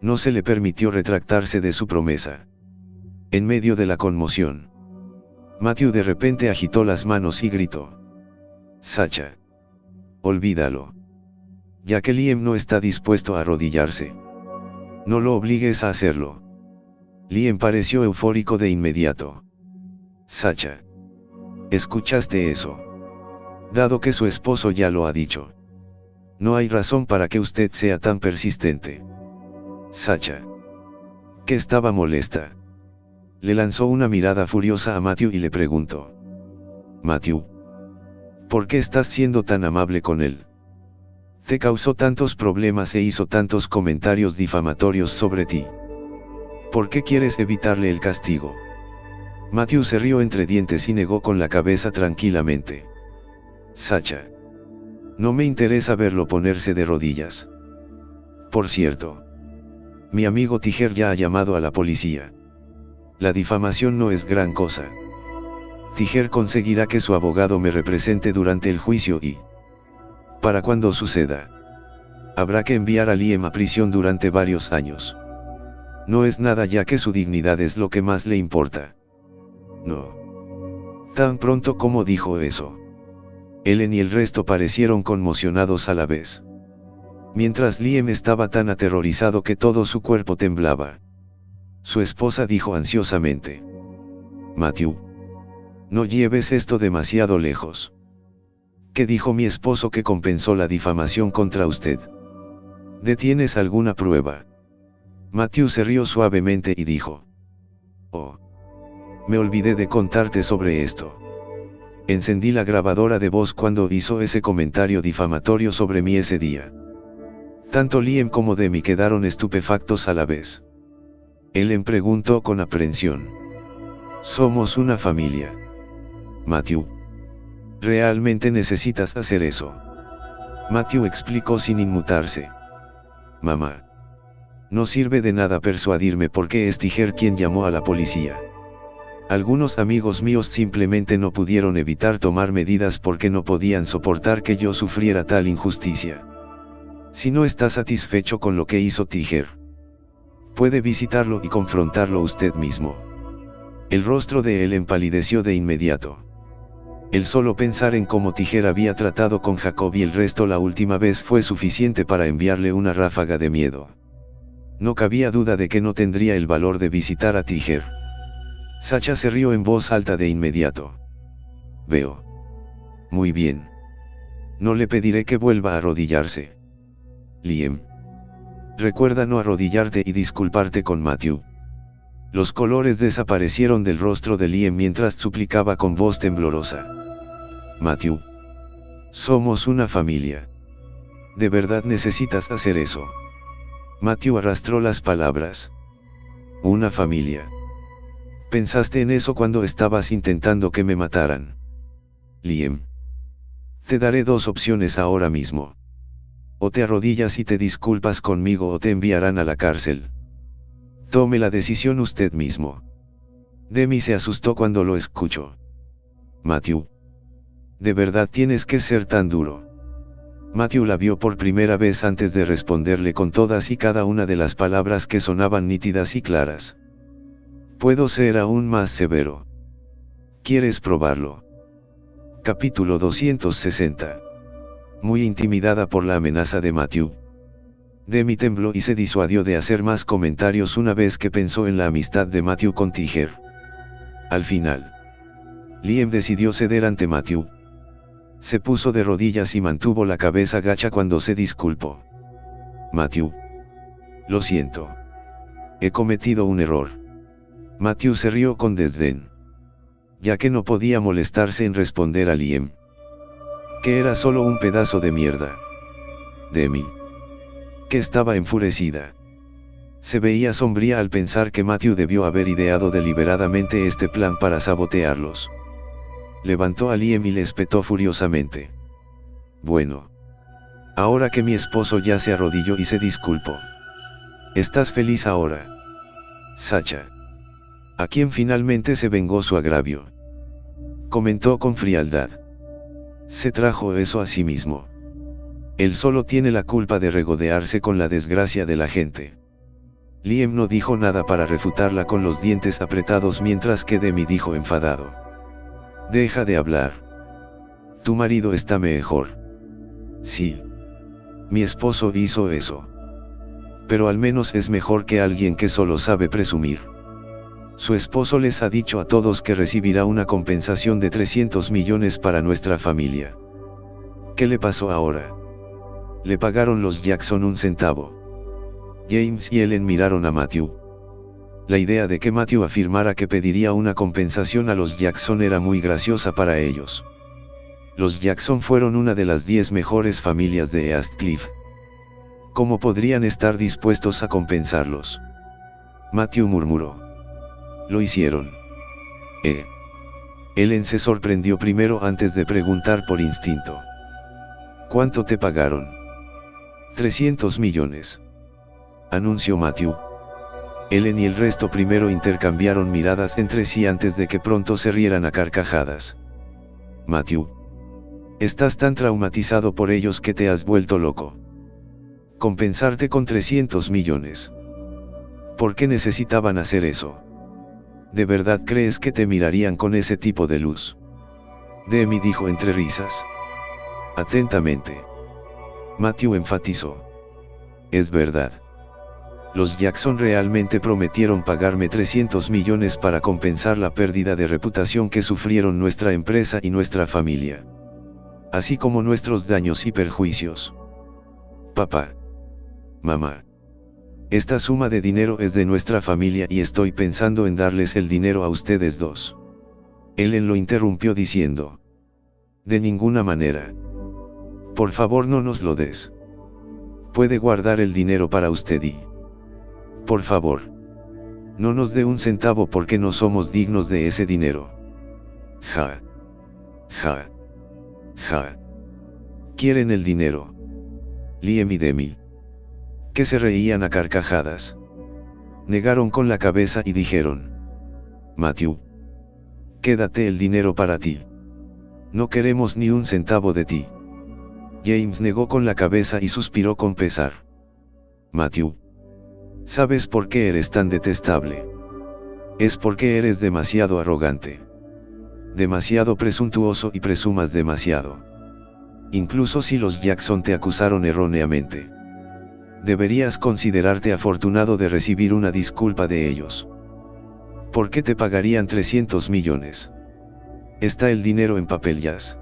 no se le permitió retractarse de su promesa. En medio de la conmoción, Matthew de repente agitó las manos y gritó: Sacha, olvídalo. Ya que Liam no está dispuesto a arrodillarse, no lo obligues a hacerlo. Liam pareció eufórico de inmediato. Sacha, ¿escuchaste eso? Dado que su esposo ya lo ha dicho, no hay razón para que usted sea tan persistente. Sacha, que estaba molesta, le lanzó una mirada furiosa a Matthew y le preguntó: Matthew, ¿por qué estás siendo tan amable con él? Te causó tantos problemas e hizo tantos comentarios difamatorios sobre ti. ¿Por qué quieres evitarle el castigo? Matthew se rió entre dientes y negó con la cabeza tranquilamente: Sacha, no me interesa verlo ponerse de rodillas. Por cierto, mi amigo Tiger ya ha llamado a la policía. La difamación no es gran cosa. Tiger conseguirá que su abogado me represente durante el juicio y, para cuando suceda, habrá que enviar a Liam a prisión durante varios años. No es nada, ya que su dignidad es lo que más le importa. No. Tan pronto como dijo eso, Ellen y el resto parecieron conmocionados a la vez. Mientras Liam estaba tan aterrorizado que todo su cuerpo temblaba, su esposa dijo ansiosamente: Matthew, no lleves esto demasiado lejos. ¿Qué dijo mi esposo que compensó la difamación contra usted? ¿Detienes alguna prueba? Matthew se rió suavemente y dijo: Oh, me olvidé de contarte sobre esto. Encendí la grabadora de voz cuando hizo ese comentario difamatorio sobre mí ese día. Tanto Liam como Demi quedaron estupefactos a la vez. Ellen preguntó con aprensión: Somos una familia. Matthew, ¿realmente necesitas hacer eso? Matthew explicó sin inmutarse: Mamá, no sirve de nada persuadirme porque es Tiger quien llamó a la policía. Algunos amigos míos simplemente no pudieron evitar tomar medidas porque no podían soportar que yo sufriera tal injusticia. Si no está satisfecho con lo que hizo Tiger, puede visitarlo y confrontarlo usted mismo. El rostro de él empalideció de inmediato. El solo pensar en cómo Tiger había tratado con Jacob y el resto la última vez fue suficiente para enviarle una ráfaga de miedo. No cabía duda de que no tendría el valor de visitar a Tiger. Sacha se rió en voz alta de inmediato. Veo. Muy bien. No le pediré que vuelva a arrodillarse. Liam, recuerda no arrodillarte y disculparte con Matthew. Los colores desaparecieron del rostro de Liam mientras suplicaba con voz temblorosa: Matthew, somos una familia. ¿De verdad necesitas hacer eso? Matthew arrastró las palabras. Una familia. ¿Pensaste en eso cuando estabas intentando que me mataran? Liam, te daré dos opciones ahora mismo. O te arrodillas y te disculpas conmigo o te enviarán a la cárcel. Tome la decisión usted mismo. Demi se asustó cuando lo escuchó. Matthew. ¿De verdad tienes que ser tan duro? Matthew la vio por primera vez antes de responderle con todas y cada una de las palabras que sonaban nítidas y claras. Puedo ser aún más severo. ¿Quieres probarlo? Capítulo 260. Muy intimidada por la amenaza de Matthew, Demi tembló y se disuadió de hacer más comentarios una vez que pensó en la amistad de Matthew con Tiger. Al final, Liam decidió ceder ante Matthew. Se puso de rodillas y mantuvo la cabeza gacha cuando se disculpó. Matthew. Lo siento. He cometido un error. Matthew se rió con desdén, ya que no podía molestarse en responder a Liam, que era solo un pedazo de mierda. Demi, que estaba enfurecida, se veía sombría al pensar que Matthew debió haber ideado deliberadamente este plan para sabotearlos. Levantó a Liam y le espetó furiosamente. Bueno. Ahora que mi esposo ya se arrodilló y se disculpó. ¿Estás feliz ahora? Sacha. A quien finalmente se vengó su agravio. Comentó con frialdad. Se trajo eso a sí mismo. Él solo tiene la culpa de regodearse con la desgracia de la gente. Liam no dijo nada para refutarla con los dientes apretados mientras que Demi dijo enfadado. Deja de hablar. Tu marido está mejor. Sí. Mi esposo hizo eso. Pero al menos es mejor que alguien que solo sabe presumir. Su esposo les ha dicho a todos que recibirá una compensación de 300 millones para nuestra familia. ¿Qué le pasó ahora? Le pagaron los Jackson un centavo. James y Ellen miraron a Matthew. La idea de que Matthew afirmara que pediría una compensación a los Jackson era muy graciosa para ellos. Los Jackson fueron una de las 10 mejores familias de East Cliff. ¿Cómo podrían estar dispuestos a compensarlos? Matthew murmuró. Lo hicieron. Ellen se sorprendió primero antes de preguntar por instinto. ¿Cuánto te pagaron? 300 millones. Anunció Matthew. Ellen y el resto primero intercambiaron miradas entre sí antes de que pronto se rieran a carcajadas. Matthew. Estás tan traumatizado por ellos que te has vuelto loco. Compensarte con 300 millones. ¿Por qué necesitaban hacer eso? ¿De verdad crees que te mirarían con ese tipo de luz? Demi dijo entre risas. Atentamente. Matthew enfatizó. Es verdad. Los Jackson realmente prometieron pagarme 300 millones para compensar la pérdida de reputación que sufrieron nuestra empresa y nuestra familia. Así como nuestros daños y perjuicios. Papá. Mamá. Esta suma de dinero es de nuestra familia y estoy pensando en darles el dinero a ustedes dos. Ellen lo interrumpió diciendo. De ninguna manera. Por favor no nos lo des. Puede guardar el dinero para usted y... Por favor. No nos dé un centavo porque no somos dignos de ese dinero. Ja. Ja. Ja. Quieren el dinero. Liam y Demi, que se reían a carcajadas, negaron con la cabeza y dijeron. Matthew. Quédate el dinero para ti. No queremos ni un centavo de ti. James negó con la cabeza y suspiró con pesar. Matthew. ¿Sabes por qué eres tan detestable? Es porque eres demasiado arrogante. Demasiado presuntuoso y presumas demasiado. Incluso si los Jackson te acusaron erróneamente. Deberías considerarte afortunado de recibir una disculpa de ellos. ¿Por qué te pagarían 300 millones? Está el dinero en papeles.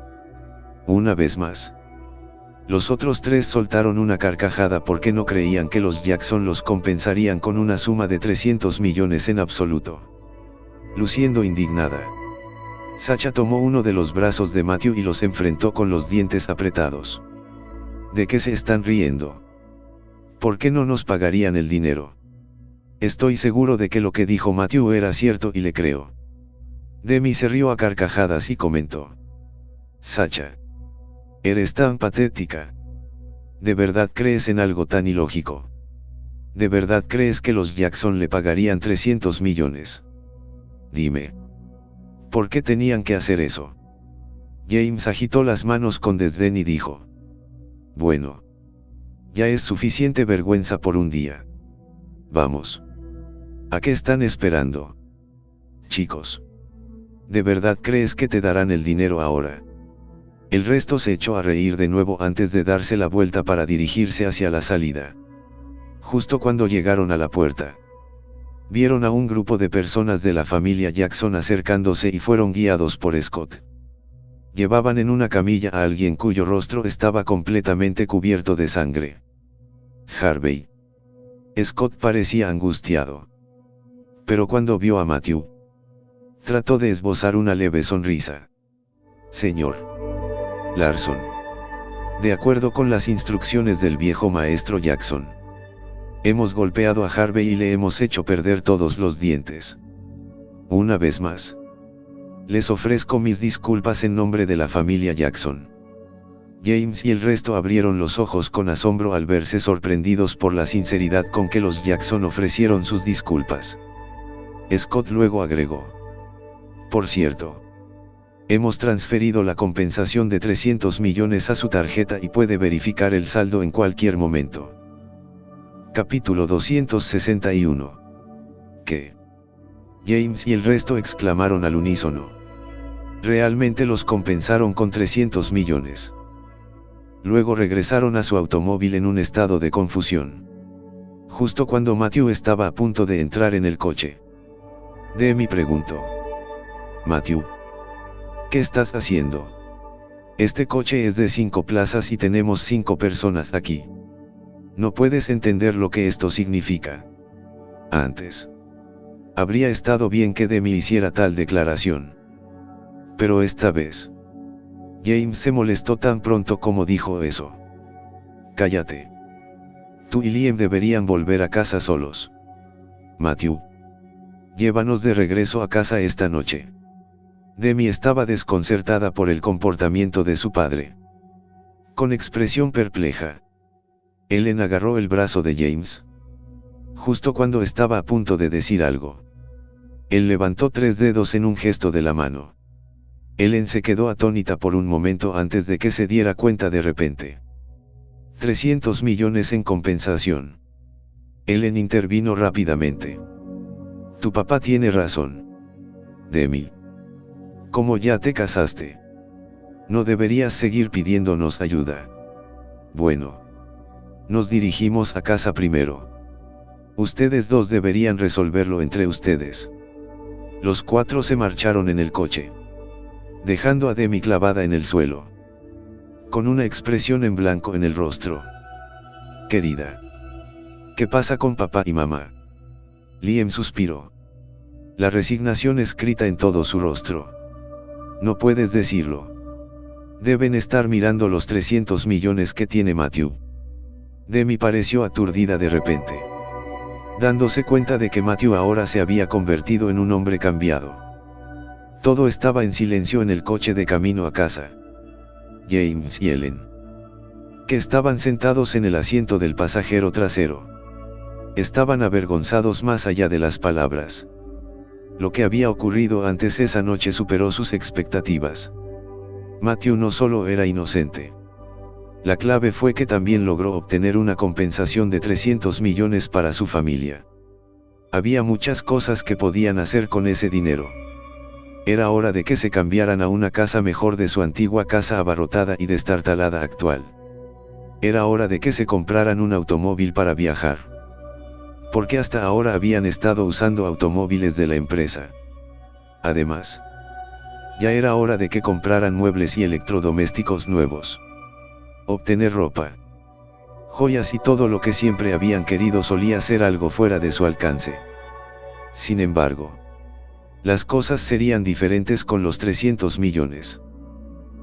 Una vez más. Los otros tres soltaron una carcajada porque no creían que los Jackson los compensarían con una suma de 300 millones en absoluto. Luciendo indignada, Sacha tomó uno de los brazos de Matthew y los enfrentó con los dientes apretados. ¿De qué se están riendo? ¿Por qué no nos pagarían el dinero? Estoy seguro de que lo que dijo Matthew era cierto y le creo. Demi se rió a carcajadas y comentó. Sacha. Eres tan patética. ¿De verdad crees en algo tan ilógico? ¿De verdad crees que los Jackson le pagarían 300 millones? Dime. ¿Por qué tenían que hacer eso? James agitó las manos con desdén y dijo. Bueno. Ya es suficiente vergüenza por un día. Vamos. ¿A qué están esperando? Chicos. ¿De verdad crees que te darán el dinero ahora? El resto se echó a reír de nuevo antes de darse la vuelta para dirigirse hacia la salida. Justo cuando llegaron a la puerta, vieron a un grupo de personas de la familia Jackson acercándose y fueron guiados por Scott. Llevaban en una camilla a alguien cuyo rostro estaba completamente cubierto de sangre. Harvey. Scott parecía angustiado. Pero cuando vio a Matthew, trató de esbozar una leve sonrisa. Señor Larson. De acuerdo con las instrucciones del viejo maestro Jackson, hemos golpeado a Harvey y le hemos hecho perder todos los dientes. Una vez más. Les ofrezco mis disculpas en nombre de la familia Jackson. James y el resto abrieron los ojos con asombro al verse sorprendidos por la sinceridad con que los Jackson ofrecieron sus disculpas. Scott luego agregó. Por cierto. Hemos transferido la compensación de 300 millones a su tarjeta y puede verificar el saldo en cualquier momento. Capítulo 261. ¿Qué? James y el resto exclamaron al unísono. Realmente los compensaron con 300 millones. Luego regresaron a su automóvil en un estado de confusión. Justo cuando Matthew estaba a punto de entrar en el coche. Demi preguntó. Matthew. ¿Qué estás haciendo? Este coche es de 5 plazas y tenemos 5 personas aquí. No puedes entender lo que esto significa. Antes. Habría estado bien que Demi hiciera tal declaración. Pero esta vez. James se molestó tan pronto como dijo eso. Cállate. Tú y Liam deberían volver a casa solos. Matthew. Llévanos de regreso a casa esta noche. Demi estaba desconcertada por el comportamiento de su padre. Con expresión perpleja. Ellen agarró el brazo de James. Justo cuando estaba a punto de decir algo. Él levantó 3 dedos en un gesto de la mano. Ellen se quedó atónita por un momento antes de que se diera cuenta de repente. 300 millones en compensación. Ellen intervino rápidamente. Tu papá tiene razón. Demi. Como ya te casaste. No deberías seguir pidiéndonos ayuda. Bueno. Nos dirigimos a casa primero. Ustedes dos deberían resolverlo entre ustedes. Los 4 se marcharon en el coche. Dejando a Demi clavada en el suelo. Con una expresión en blanco en el rostro. Querida. ¿Qué pasa con papá y mamá? Liam suspiró. La resignación escrita en todo su rostro. No puedes decirlo. Deben estar mirando los 300 millones que tiene Matthew. Demi pareció aturdida de repente. Dándose cuenta de que Matthew ahora se había convertido en un hombre cambiado. Todo estaba en silencio en el coche de camino a casa. James y Ellen, que estaban sentados en el asiento del pasajero trasero, estaban avergonzados más allá de las palabras. Lo que había ocurrido antes esa noche superó sus expectativas. Matthew no solo era inocente. La clave fue que también logró obtener una compensación de 300 millones para su familia. Había muchas cosas que podían hacer con ese dinero. Era hora de que se cambiaran a una casa mejor de su antigua casa abarrotada y destartalada actual. Era hora de que se compraran un automóvil para viajar. Porque hasta ahora habían estado usando automóviles de la empresa. Además, ya era hora de que compraran muebles y electrodomésticos nuevos. Obtener ropa, joyas y todo lo que siempre habían querido solía ser algo fuera de su alcance. Sin embargo, las cosas serían diferentes con los 300 millones.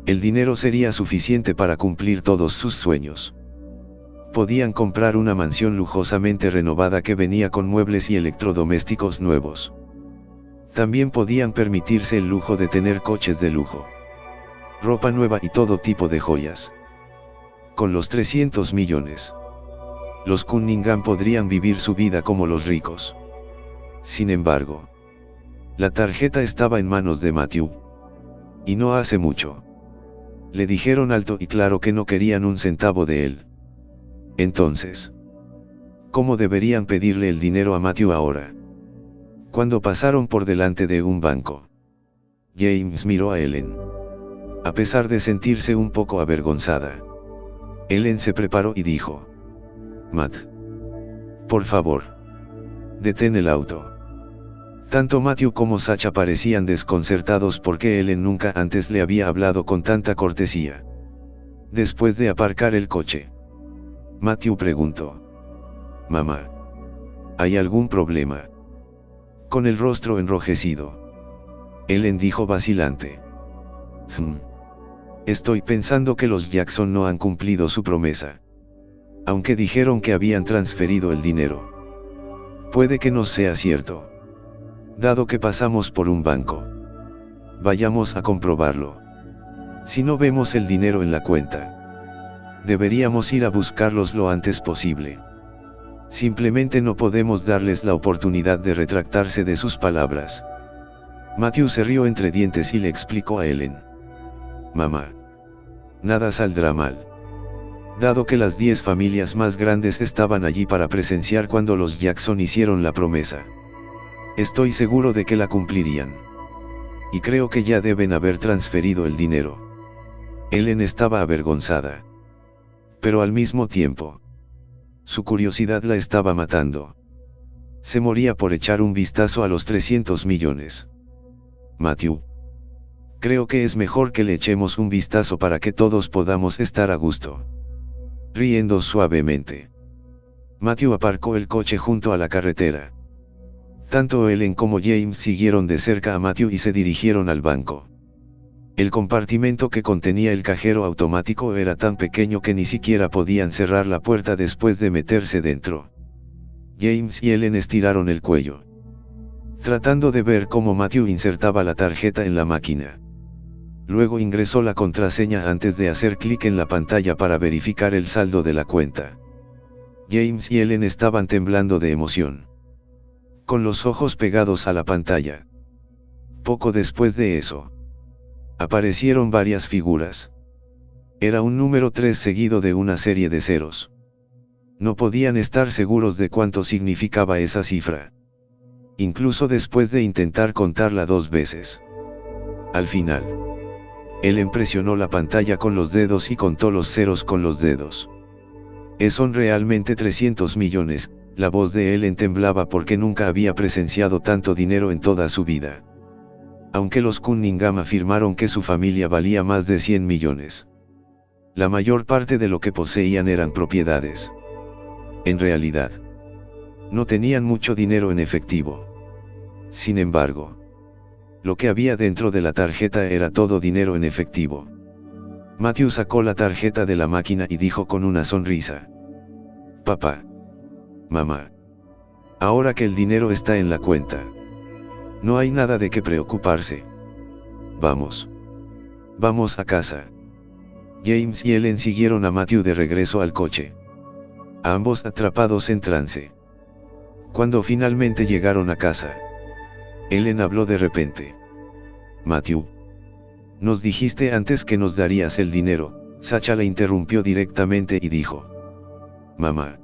El dinero sería suficiente para cumplir todos sus sueños. Podían comprar una mansión lujosamente renovada que venía con muebles y electrodomésticos nuevos. También podían permitirse el lujo de tener coches de lujo, ropa nueva y todo tipo de joyas. Con los 300 millones. Los Cunningham podrían vivir su vida como los ricos. Sin embargo, la tarjeta estaba en manos de Matthew. Y no hace mucho. Le dijeron alto y claro que no querían un centavo de él. Entonces, ¿cómo deberían pedirle el dinero a Matthew ahora? Cuando pasaron por delante de un banco, James miró a Ellen. A pesar de sentirse un poco avergonzada, Ellen se preparó y dijo: Matt, por favor, detén el auto. Tanto Matthew como Sacha parecían desconcertados porque Ellen nunca antes le había hablado con tanta cortesía. Después de aparcar el coche, Matthew preguntó: Mamá, ¿hay algún problema? Con el rostro enrojecido, Ellen dijo vacilante: Estoy pensando que los Jackson no han cumplido su promesa. Aunque dijeron que habían transferido el dinero. Puede que no sea cierto. Dado que pasamos por un banco. Vayamos a comprobarlo. Si no vemos el dinero en la cuenta, deberíamos ir a buscarlos lo antes posible. Simplemente no podemos darles la oportunidad de retractarse de sus palabras. Matthew se rió entre dientes y le explicó a Ellen: Mamá, nada saldrá mal. Dado que las 10 familias más grandes estaban allí para presenciar cuando los Jackson hicieron la promesa, estoy seguro de que la cumplirían. Y creo que ya deben haber transferido el dinero. Ellen estaba avergonzada. Pero al mismo tiempo, su curiosidad la estaba matando. Se moría por echar un vistazo a los 300 millones. Matthew, creo que es mejor que le echemos un vistazo para que todos podamos estar a gusto. Riendo suavemente, Matthew aparcó el coche junto a la carretera. Tanto Ellen como James siguieron de cerca a Matthew y se dirigieron al banco. El compartimento que contenía el cajero automático era tan pequeño que ni siquiera podían cerrar la puerta después de meterse dentro. James y Ellen estiraron el cuello, tratando de ver cómo Matthew insertaba la tarjeta en la máquina. Luego ingresó la contraseña antes de hacer clic en la pantalla para verificar el saldo de la cuenta. James y Ellen estaban temblando de emoción, con los ojos pegados a la pantalla. Poco después de eso, aparecieron varias figuras. Era un número 3 seguido de una serie de ceros. No podían estar seguros de cuánto significaba esa cifra, incluso después de intentar contarla 2 veces. Al final, Ellen presionó la pantalla con los dedos y contó los ceros con los dedos. Son realmente 300 millones, la voz de Ellen temblaba porque nunca había presenciado tanto dinero en toda su vida. Aunque los Cunningham afirmaron que su familia valía más de 100 millones. La mayor parte de lo que poseían eran propiedades. En realidad, no tenían mucho dinero en efectivo. Sin embargo, lo que había dentro de la tarjeta era todo dinero en efectivo. Matthew sacó la tarjeta de la máquina y dijo con una sonrisa: Papá, mamá, ahora que el dinero está en la cuenta, no hay nada de qué preocuparse. Vamos a casa. James y Ellen siguieron a Matthew de regreso al coche, ambos atrapados en trance. Cuando finalmente llegaron a casa, Ellen habló de repente: Matthew, nos dijiste antes que nos darías el dinero. Sacha la interrumpió directamente y dijo: Mamá,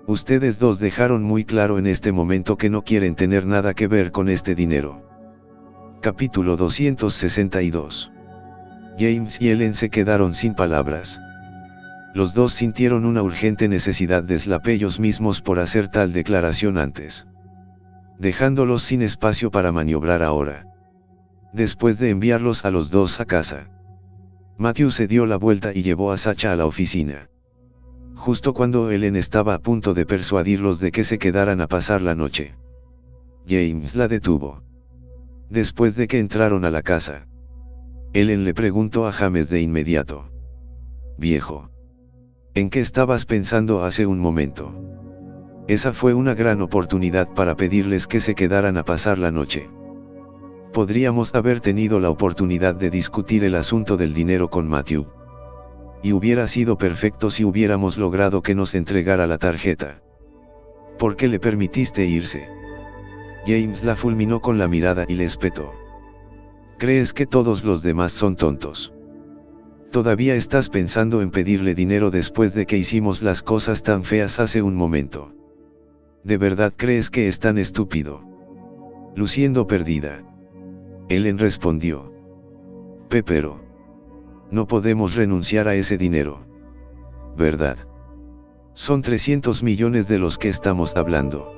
ustedes dos dejaron muy claro en este momento que no quieren tener nada que ver con este dinero. Capítulo 262. James y Ellen se quedaron sin palabras. Los dos sintieron una urgente necesidad de slap ellos mismos por hacer tal declaración antes, dejándolos sin espacio para maniobrar ahora. Después de enviarlos a los dos a casa, Matthew se dio la vuelta y llevó a Sacha a la oficina. Justo cuando Ellen estaba a punto de persuadirlos de que se quedaran a pasar la noche, James la detuvo. Después de que entraron a la casa, Ellen le preguntó a James de inmediato: Viejo, ¿en qué estabas pensando hace un momento? Esa fue una gran oportunidad para pedirles que se quedaran a pasar la noche. Podríamos haber tenido la oportunidad de discutir el asunto del dinero con Matthew. Y hubiera sido perfecto si hubiéramos logrado que nos entregara la tarjeta. ¿Por qué le permitiste irse? James la fulminó con la mirada y le espetó. ¿Crees que todos los demás son tontos? ¿Todavía estás pensando en pedirle dinero después de que hicimos las cosas tan feas hace un momento? ¿De verdad crees que es tan estúpido? Luciendo perdida, Ellen respondió. Pero no podemos renunciar a ese dinero. ¿Verdad? Son 300 millones de los que estamos hablando.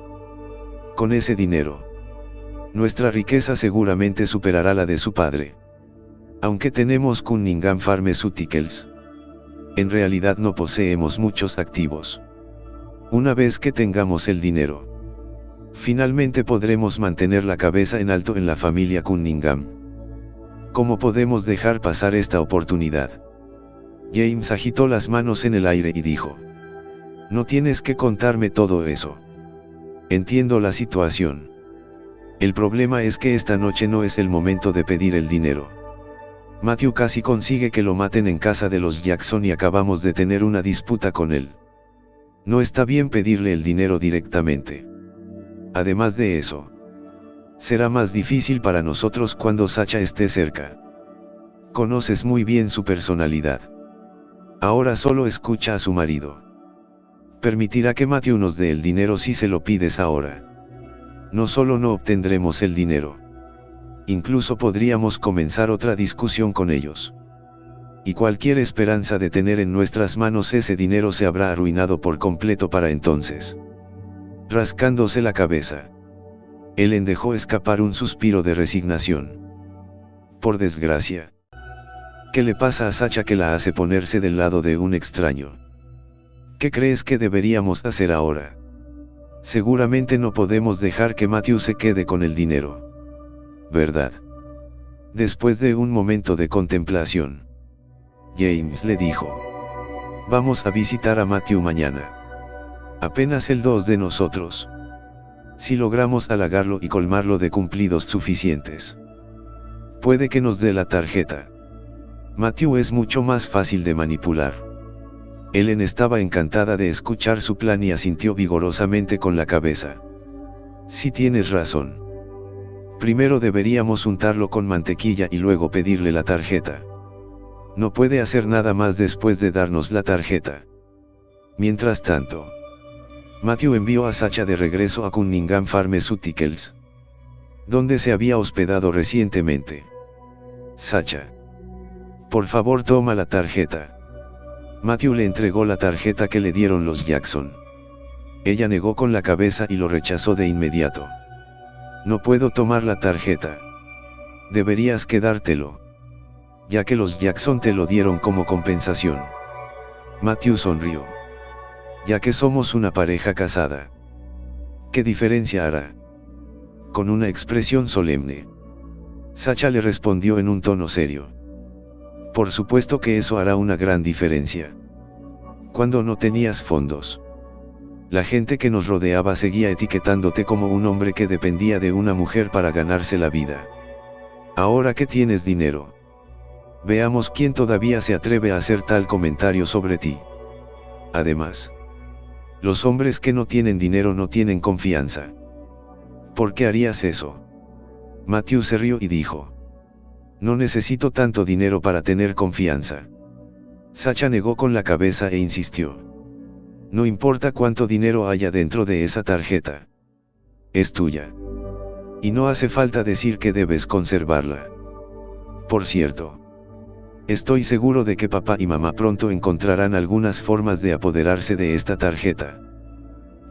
Con ese dinero, nuestra riqueza seguramente superará la de su padre. Aunque tenemos Cunningham Pharmaceuticals, en realidad no poseemos muchos activos. Una vez que tengamos el dinero, finalmente podremos mantener la cabeza en alto en la familia Cunningham. ¿Cómo podemos dejar pasar esta oportunidad? James agitó las manos en el aire y dijo. No tienes que contarme todo eso. Entiendo la situación. El problema es que esta noche no es el momento de pedir el dinero. Matthew casi consigue que lo maten en casa de los Jackson y acabamos de tener una disputa con él. No está bien pedirle el dinero directamente. Además de eso, será más difícil para nosotros cuando Sacha esté cerca. Conoces muy bien su personalidad. Ahora solo escucha a su marido. Permitirá que Matthew nos dé el dinero si se lo pides ahora. No solo no obtendremos el dinero, incluso podríamos comenzar otra discusión con ellos. Y cualquier esperanza de tener en nuestras manos ese dinero se habrá arruinado por completo para entonces. Rascándose la cabeza, Ellen dejó escapar un suspiro de resignación. Por desgracia. ¿Qué le pasa a Sacha que la hace ponerse del lado de un extraño? ¿Qué crees que deberíamos hacer ahora? Seguramente no podemos dejar que Matthew se quede con el dinero. ¿Verdad? Después de un momento de contemplación, James le dijo. Vamos a visitar a Matthew mañana. Apenas el 2 de nosotros. Si logramos halagarlo y colmarlo de cumplidos suficientes, puede que nos dé la tarjeta. Matthew es mucho más fácil de manipular. Ellen estaba encantada de escuchar su plan y asintió vigorosamente con la cabeza. Sí, tienes razón. Primero deberíamos untarlo con mantequilla y luego pedirle la tarjeta. No puede hacer nada más después de darnos la tarjeta. Mientras tanto, Matthew envió a Sacha de regreso a Cunningham Pharmaceuticals, donde se había hospedado recientemente. Sacha, por favor toma la tarjeta. Matthew le entregó la tarjeta que le dieron los Jackson. Ella negó con la cabeza y lo rechazó de inmediato. No puedo tomar la tarjeta. Deberías quedártelo, ya que los Jackson te lo dieron como compensación. Matthew sonrió. Ya que somos una pareja casada. ¿Qué diferencia hará? Con una expresión solemne, Sacha le respondió en un tono serio. Por supuesto que eso hará una gran diferencia. Cuando no tenías fondos, la gente que nos rodeaba seguía etiquetándote como un hombre que dependía de una mujer para ganarse la vida. Ahora que tienes dinero, veamos quién todavía se atreve a hacer tal comentario sobre ti. Además, los hombres que no tienen dinero no tienen confianza. ¿Por qué harías eso? Matthew se rió y dijo. No necesito tanto dinero para tener confianza. Sacha negó con la cabeza e insistió. No importa cuánto dinero haya dentro de esa tarjeta. Es tuya. Y no hace falta decir que debes conservarla. Por cierto, estoy seguro de que papá y mamá pronto encontrarán algunas formas de apoderarse de esta tarjeta.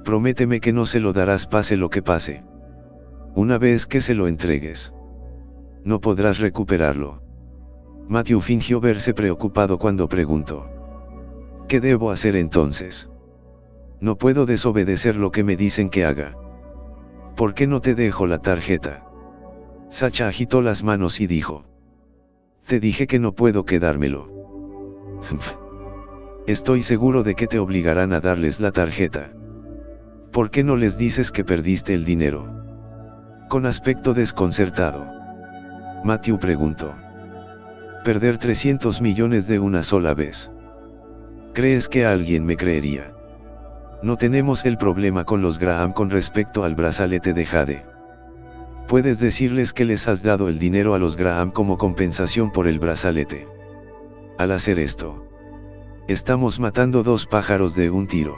Prométeme que no se lo darás pase lo que pase. Una vez que se lo entregues, no podrás recuperarlo. Matthew fingió verse preocupado cuando preguntó. ¿Qué debo hacer entonces? No puedo desobedecer lo que me dicen que haga. ¿Por qué no te dejo la tarjeta? Sacha agitó las manos y dijo. Te dije que no puedo quedármelo. Estoy seguro de que te obligarán a darles la tarjeta. ¿Por qué no les dices que perdiste el dinero? Con aspecto desconcertado, Matthew preguntó. ¿Perder 300 millones de una sola vez? ¿Crees que alguien me creería? No tenemos el problema con los Graham con respecto al brazalete de Jade. Puedes decirles que les has dado el dinero a los Graham como compensación por el brazalete. Al hacer esto, estamos matando dos pájaros de un tiro.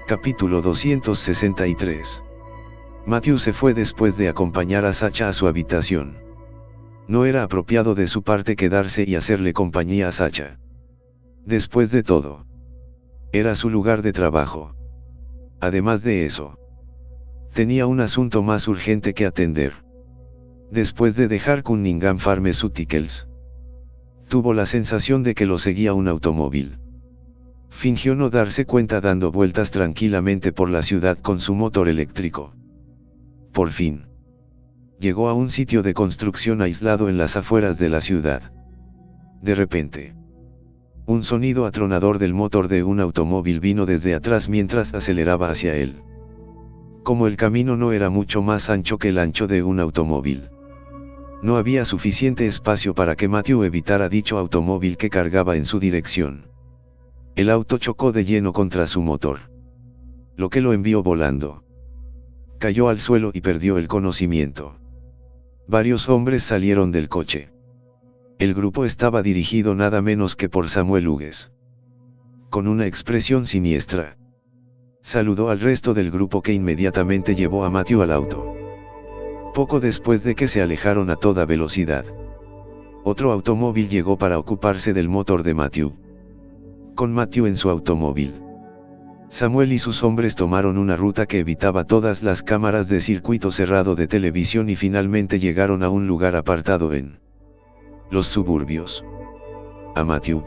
Capítulo 263. Matthew se fue después de acompañar a Sacha a su habitación. No era apropiado de su parte quedarse y hacerle compañía a Sacha. Después de todo, era su lugar de trabajo. Además de eso, tenía un asunto más urgente que atender. Después de dejar Cunningham Pharmaceuticals, tuvo la sensación de que lo seguía un automóvil. Fingió no darse cuenta dando vueltas tranquilamente por la ciudad con su motor eléctrico. Por fin, llegó a un sitio de construcción aislado en las afueras de la ciudad. De repente, un sonido atronador del motor de un automóvil vino desde atrás mientras aceleraba hacia él. Como el camino no era mucho más ancho que el ancho de un automóvil, no había suficiente espacio para que Matthew evitara dicho automóvil que cargaba en su dirección. El auto chocó de lleno contra su motor, lo que lo envió volando. Cayó al suelo y perdió el conocimiento. Varios hombres salieron del coche. El grupo estaba dirigido nada menos que por Samuel Hughes. Con una expresión siniestra, saludó al resto del grupo que inmediatamente llevó a Matthew al auto. Poco después de que se alejaron a toda velocidad, otro automóvil llegó para ocuparse del motor de Matthew. Con Matthew en su automóvil, Samuel y sus hombres tomaron una ruta que evitaba todas las cámaras de circuito cerrado de televisión y finalmente llegaron a un lugar apartado en los suburbios. A Matthew,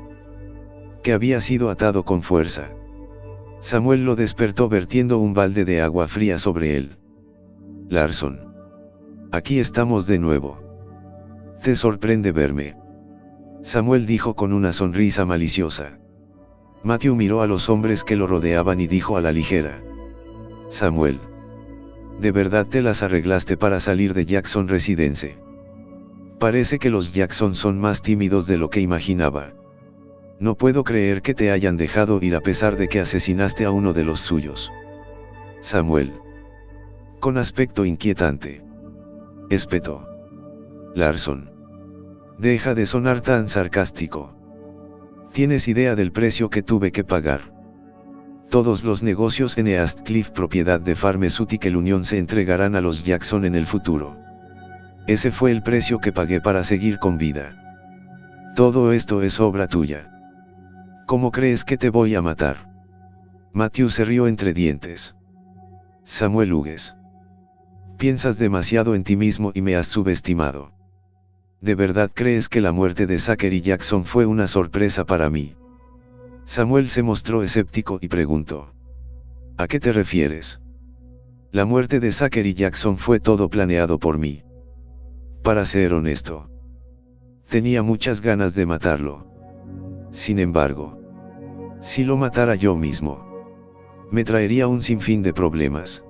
que había sido atado con fuerza, Samuel lo despertó vertiendo un balde de agua fría sobre él. Larson, aquí estamos de nuevo. ¿Te sorprende verme?, Samuel dijo con una sonrisa maliciosa. Matthew miró a los hombres que lo rodeaban y dijo a la ligera: Samuel, ¿de verdad te las arreglaste para salir de Jackson Residence? Parece que los Jackson son más tímidos de lo que imaginaba. No puedo creer que te hayan dejado ir a pesar de que asesinaste a uno de los suyos. Samuel, con aspecto inquietante, espetó. Larson, deja de sonar tan sarcástico. ¿Tienes idea del precio que tuve que pagar? Todos los negocios en East Cliff propiedad de Pharmaceutical Union se entregarán a los Jackson en el futuro. Ese fue el precio que pagué para seguir con vida. Todo esto es obra tuya. ¿Cómo crees que te voy a matar? Matthew se rió entre dientes. Samuel Hughes, piensas demasiado en ti mismo y me has subestimado. ¿De verdad crees que la muerte de Zachary Jackson fue una sorpresa para mí? Samuel se mostró escéptico y preguntó: ¿a qué te refieres? La muerte de Zachary Jackson fue todo planeado por mí. Para ser honesto, tenía muchas ganas de matarlo. Sin embargo, si lo matara yo mismo, me traería un sinfín de problemas.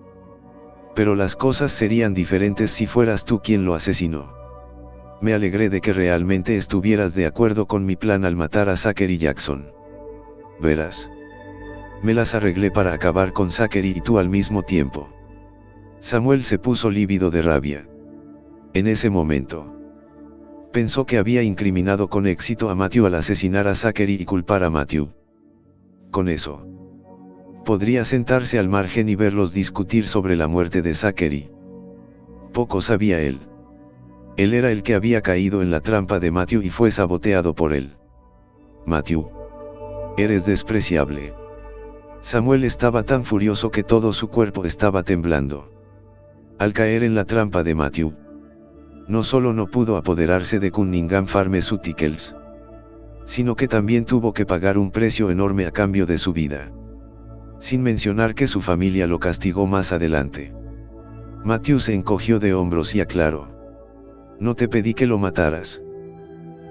Pero las cosas serían diferentes si fueras tú quien lo asesinó. Me alegré de que realmente estuvieras de acuerdo con mi plan al matar a Zachary Jackson. Verás, me las arreglé para acabar con Zachary y tú al mismo tiempo. Samuel se puso lívido de rabia. En ese momento, pensó que había incriminado con éxito a Matthew al asesinar a Zachary y culpar a Matthew. Con eso, podría sentarse al margen y verlos discutir sobre la muerte de Zachary. Poco sabía él. Él era el que había caído en la trampa de Matthew y fue saboteado por él. Matthew, eres despreciable. Samuel estaba tan furioso que todo su cuerpo estaba temblando. Al caer en la trampa de Matthew, no solo no pudo apoderarse de Cunningham Pharmaceuticals, sino que también tuvo que pagar un precio enorme a cambio de su vida. Sin mencionar que su familia lo castigó más adelante. Matthew se encogió de hombros y aclaró: no te pedí que lo mataras.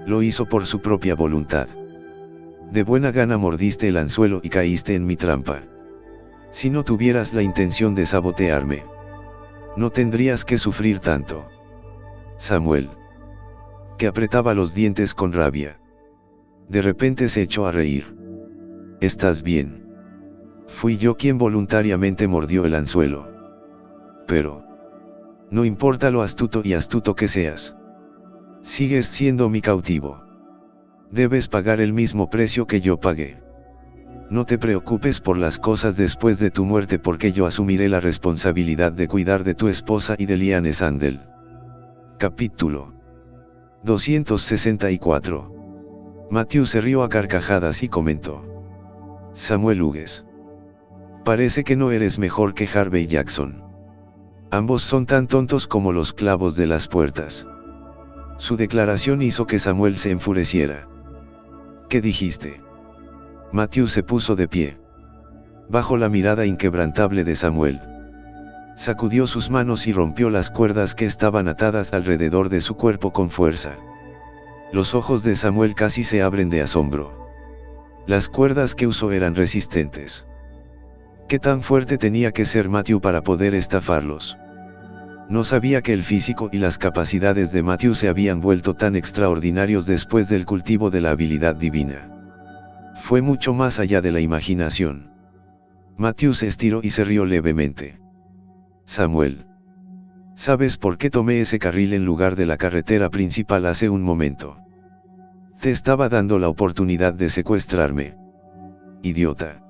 Lo hizo por su propia voluntad. De buena gana mordiste el anzuelo y caíste en mi trampa. Si no tuvieras la intención de sabotearme, no tendrías que sufrir tanto. Samuel, que apretaba los dientes con rabia, de repente se echó a reír. ¿Estás bien? Fui yo quien voluntariamente mordió el anzuelo. Pero no importa lo astuto y astuto que seas. Sigues siendo mi cautivo. Debes pagar el mismo precio que yo pagué. No te preocupes por las cosas después de tu muerte porque yo asumiré la responsabilidad de cuidar de tu esposa y de Liane Sandel. Capítulo 264. Matthew se rió a carcajadas y comentó: Samuel Hughes. Parece que no eres mejor que Harvey Jackson. Ambos son tan tontos como los clavos de las puertas. Su declaración hizo que Samuel se enfureciera. ¿Qué dijiste? Matthew se puso de pie. Bajo la mirada inquebrantable de Samuel, sacudió sus manos y rompió las cuerdas que estaban atadas alrededor de su cuerpo con fuerza. Los ojos de Samuel casi se abren de asombro. Las cuerdas que usó eran resistentes. ¿Qué tan fuerte tenía que ser Matthew para poder estafarlos? No sabía que el físico y las capacidades de Matthew se habían vuelto tan extraordinarios después del cultivo de la habilidad divina. Fue mucho más allá de la imaginación. Matthew se estiró y se rió levemente. Samuel. ¿Sabes por qué tomé ese carril en lugar de la carretera principal hace un momento? Te estaba dando la oportunidad de secuestrarme. Idiota.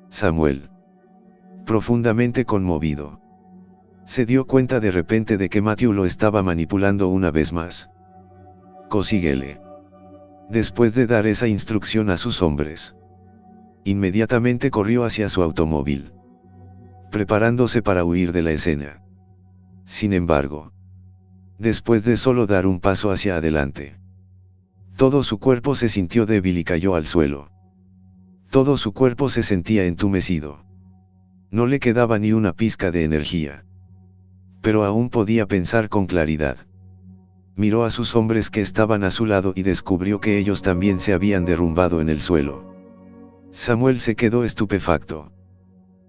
Samuel. Profundamente conmovido, se dio cuenta de repente de que Matthew lo estaba manipulando una vez más. Consíguele. Después de dar esa instrucción a sus hombres, inmediatamente corrió hacia su automóvil, preparándose para huir de la escena. Sin embargo, después de solo dar un paso hacia adelante, todo su cuerpo se sintió débil y cayó al suelo. Todo su cuerpo se sentía entumecido. No le quedaba ni una pizca de energía. Pero aún podía pensar con claridad. Miró a sus hombres que estaban a su lado y descubrió que ellos también se habían derrumbado en el suelo. Samuel se quedó estupefacto.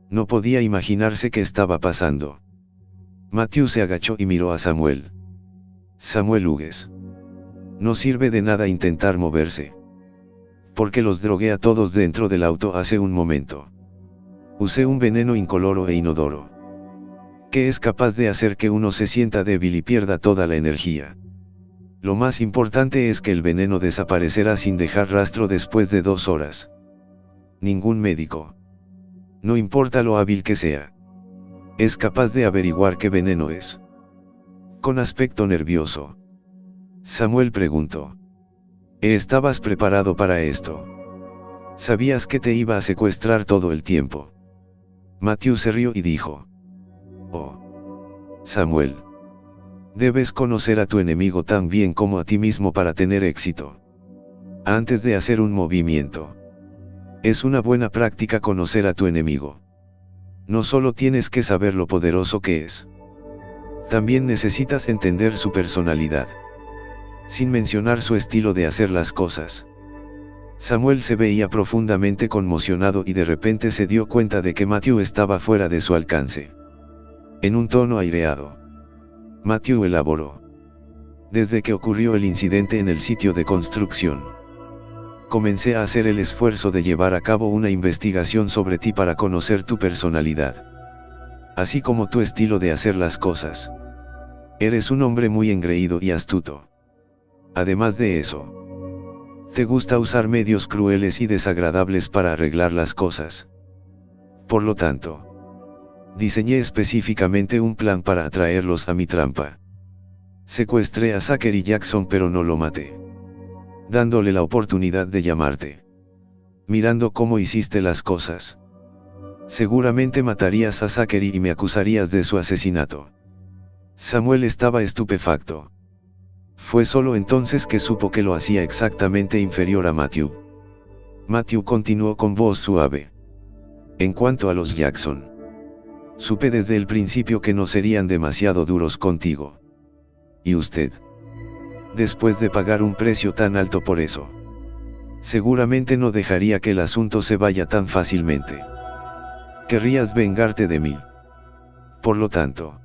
No podía imaginarse qué estaba pasando. Matthew se agachó y miró a Samuel. Samuel Hughes. No sirve de nada intentar moverse. Porque los drogué a todos dentro del auto hace un momento. Usé un veneno incoloro e inodoro, que es capaz de hacer que uno se sienta débil y pierda toda la energía. Lo más importante es que el veneno desaparecerá sin dejar rastro después de 2 horas. Ningún médico, no importa lo hábil que sea, es capaz de averiguar qué veneno es. Con aspecto nervioso, Samuel preguntó: ¿Estabas preparado para esto? ¿Sabías que te iba a secuestrar todo el tiempo? Matthew se rió y dijo: Oh, Samuel. Debes conocer a tu enemigo tan bien como a ti mismo para tener éxito. Antes de hacer un movimiento, es una buena práctica conocer a tu enemigo. No solo tienes que saber lo poderoso que es, también necesitas entender su personalidad, sin mencionar su estilo de hacer las cosas. Samuel se veía profundamente conmocionado y de repente se dio cuenta de que Matthew estaba fuera de su alcance. En un tono aireado, Matthew elaboró: Desde que ocurrió el incidente en el sitio de construcción, comencé a hacer el esfuerzo de llevar a cabo una investigación sobre ti para conocer tu personalidad, así como tu estilo de hacer las cosas. Eres un hombre muy engreído y astuto. Además de eso, te gusta usar medios crueles y desagradables para arreglar las cosas. Por lo tanto, diseñé específicamente un plan para atraerlos a mi trampa. Secuestré a Zachary Jackson pero no lo maté, dándole la oportunidad de llamarte. Mirando cómo hiciste las cosas, seguramente matarías a Zachary y me acusarías de su asesinato. Samuel estaba estupefacto. Fue solo entonces que supo que lo hacía exactamente inferior a Matthew. Matthew continuó con voz suave: En cuanto a los Jackson, supe desde el principio que no serían demasiado duros contigo. Y usted, después de pagar un precio tan alto por eso, seguramente no dejaría que el asunto se vaya tan fácilmente. Querrías vengarte de mí. Por lo tanto,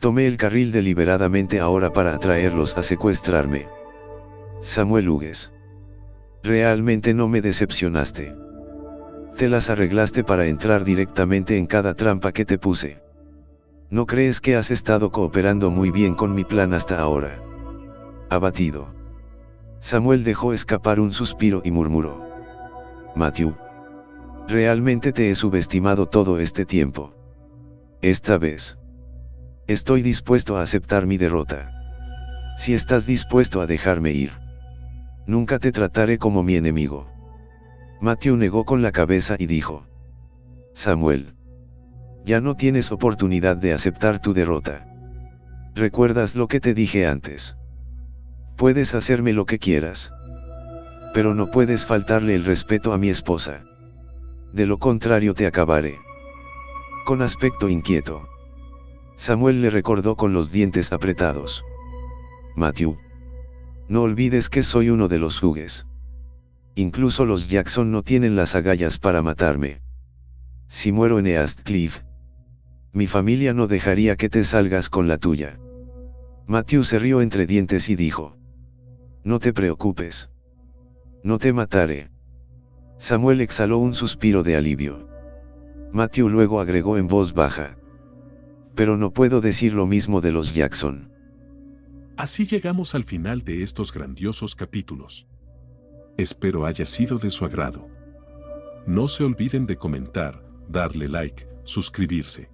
tomé el carril deliberadamente ahora para atraerlos a secuestrarme. Samuel Hughes. Realmente no me decepcionaste. Te las arreglaste para entrar directamente en cada trampa que te puse. ¿No crees que has estado cooperando muy bien con mi plan hasta ahora? Abatido, Samuel dejó escapar un suspiro y murmuró: Matthew, realmente te he subestimado todo este tiempo. Esta vez, estoy dispuesto a aceptar mi derrota. Si estás dispuesto a dejarme ir, nunca te trataré como mi enemigo. Matthew negó con la cabeza y dijo: Samuel, ya no tienes oportunidad de aceptar tu derrota. ¿Recuerdas lo que te dije antes? Puedes hacerme lo que quieras, pero no puedes faltarle el respeto a mi esposa. De lo contrario te acabaré. Con aspecto inquieto, Samuel le recordó con los dientes apretados: Matthew, no olvides que soy uno de los Hughes. Incluso los Jackson no tienen las agallas para matarme. Si muero en East Cliff, mi familia no dejaría que te salgas con la tuya. Matthew se rió entre dientes y dijo: No te preocupes. No te mataré. Samuel exhaló un suspiro de alivio. Matthew luego agregó en voz baja: Pero no puedo decir lo mismo de los Jackson. Así llegamos al final de estos grandiosos capítulos. Espero haya sido de su agrado. No se olviden de comentar, darle like, suscribirse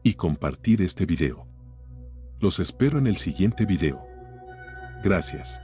y compartir este video. Los espero en el siguiente video. Gracias.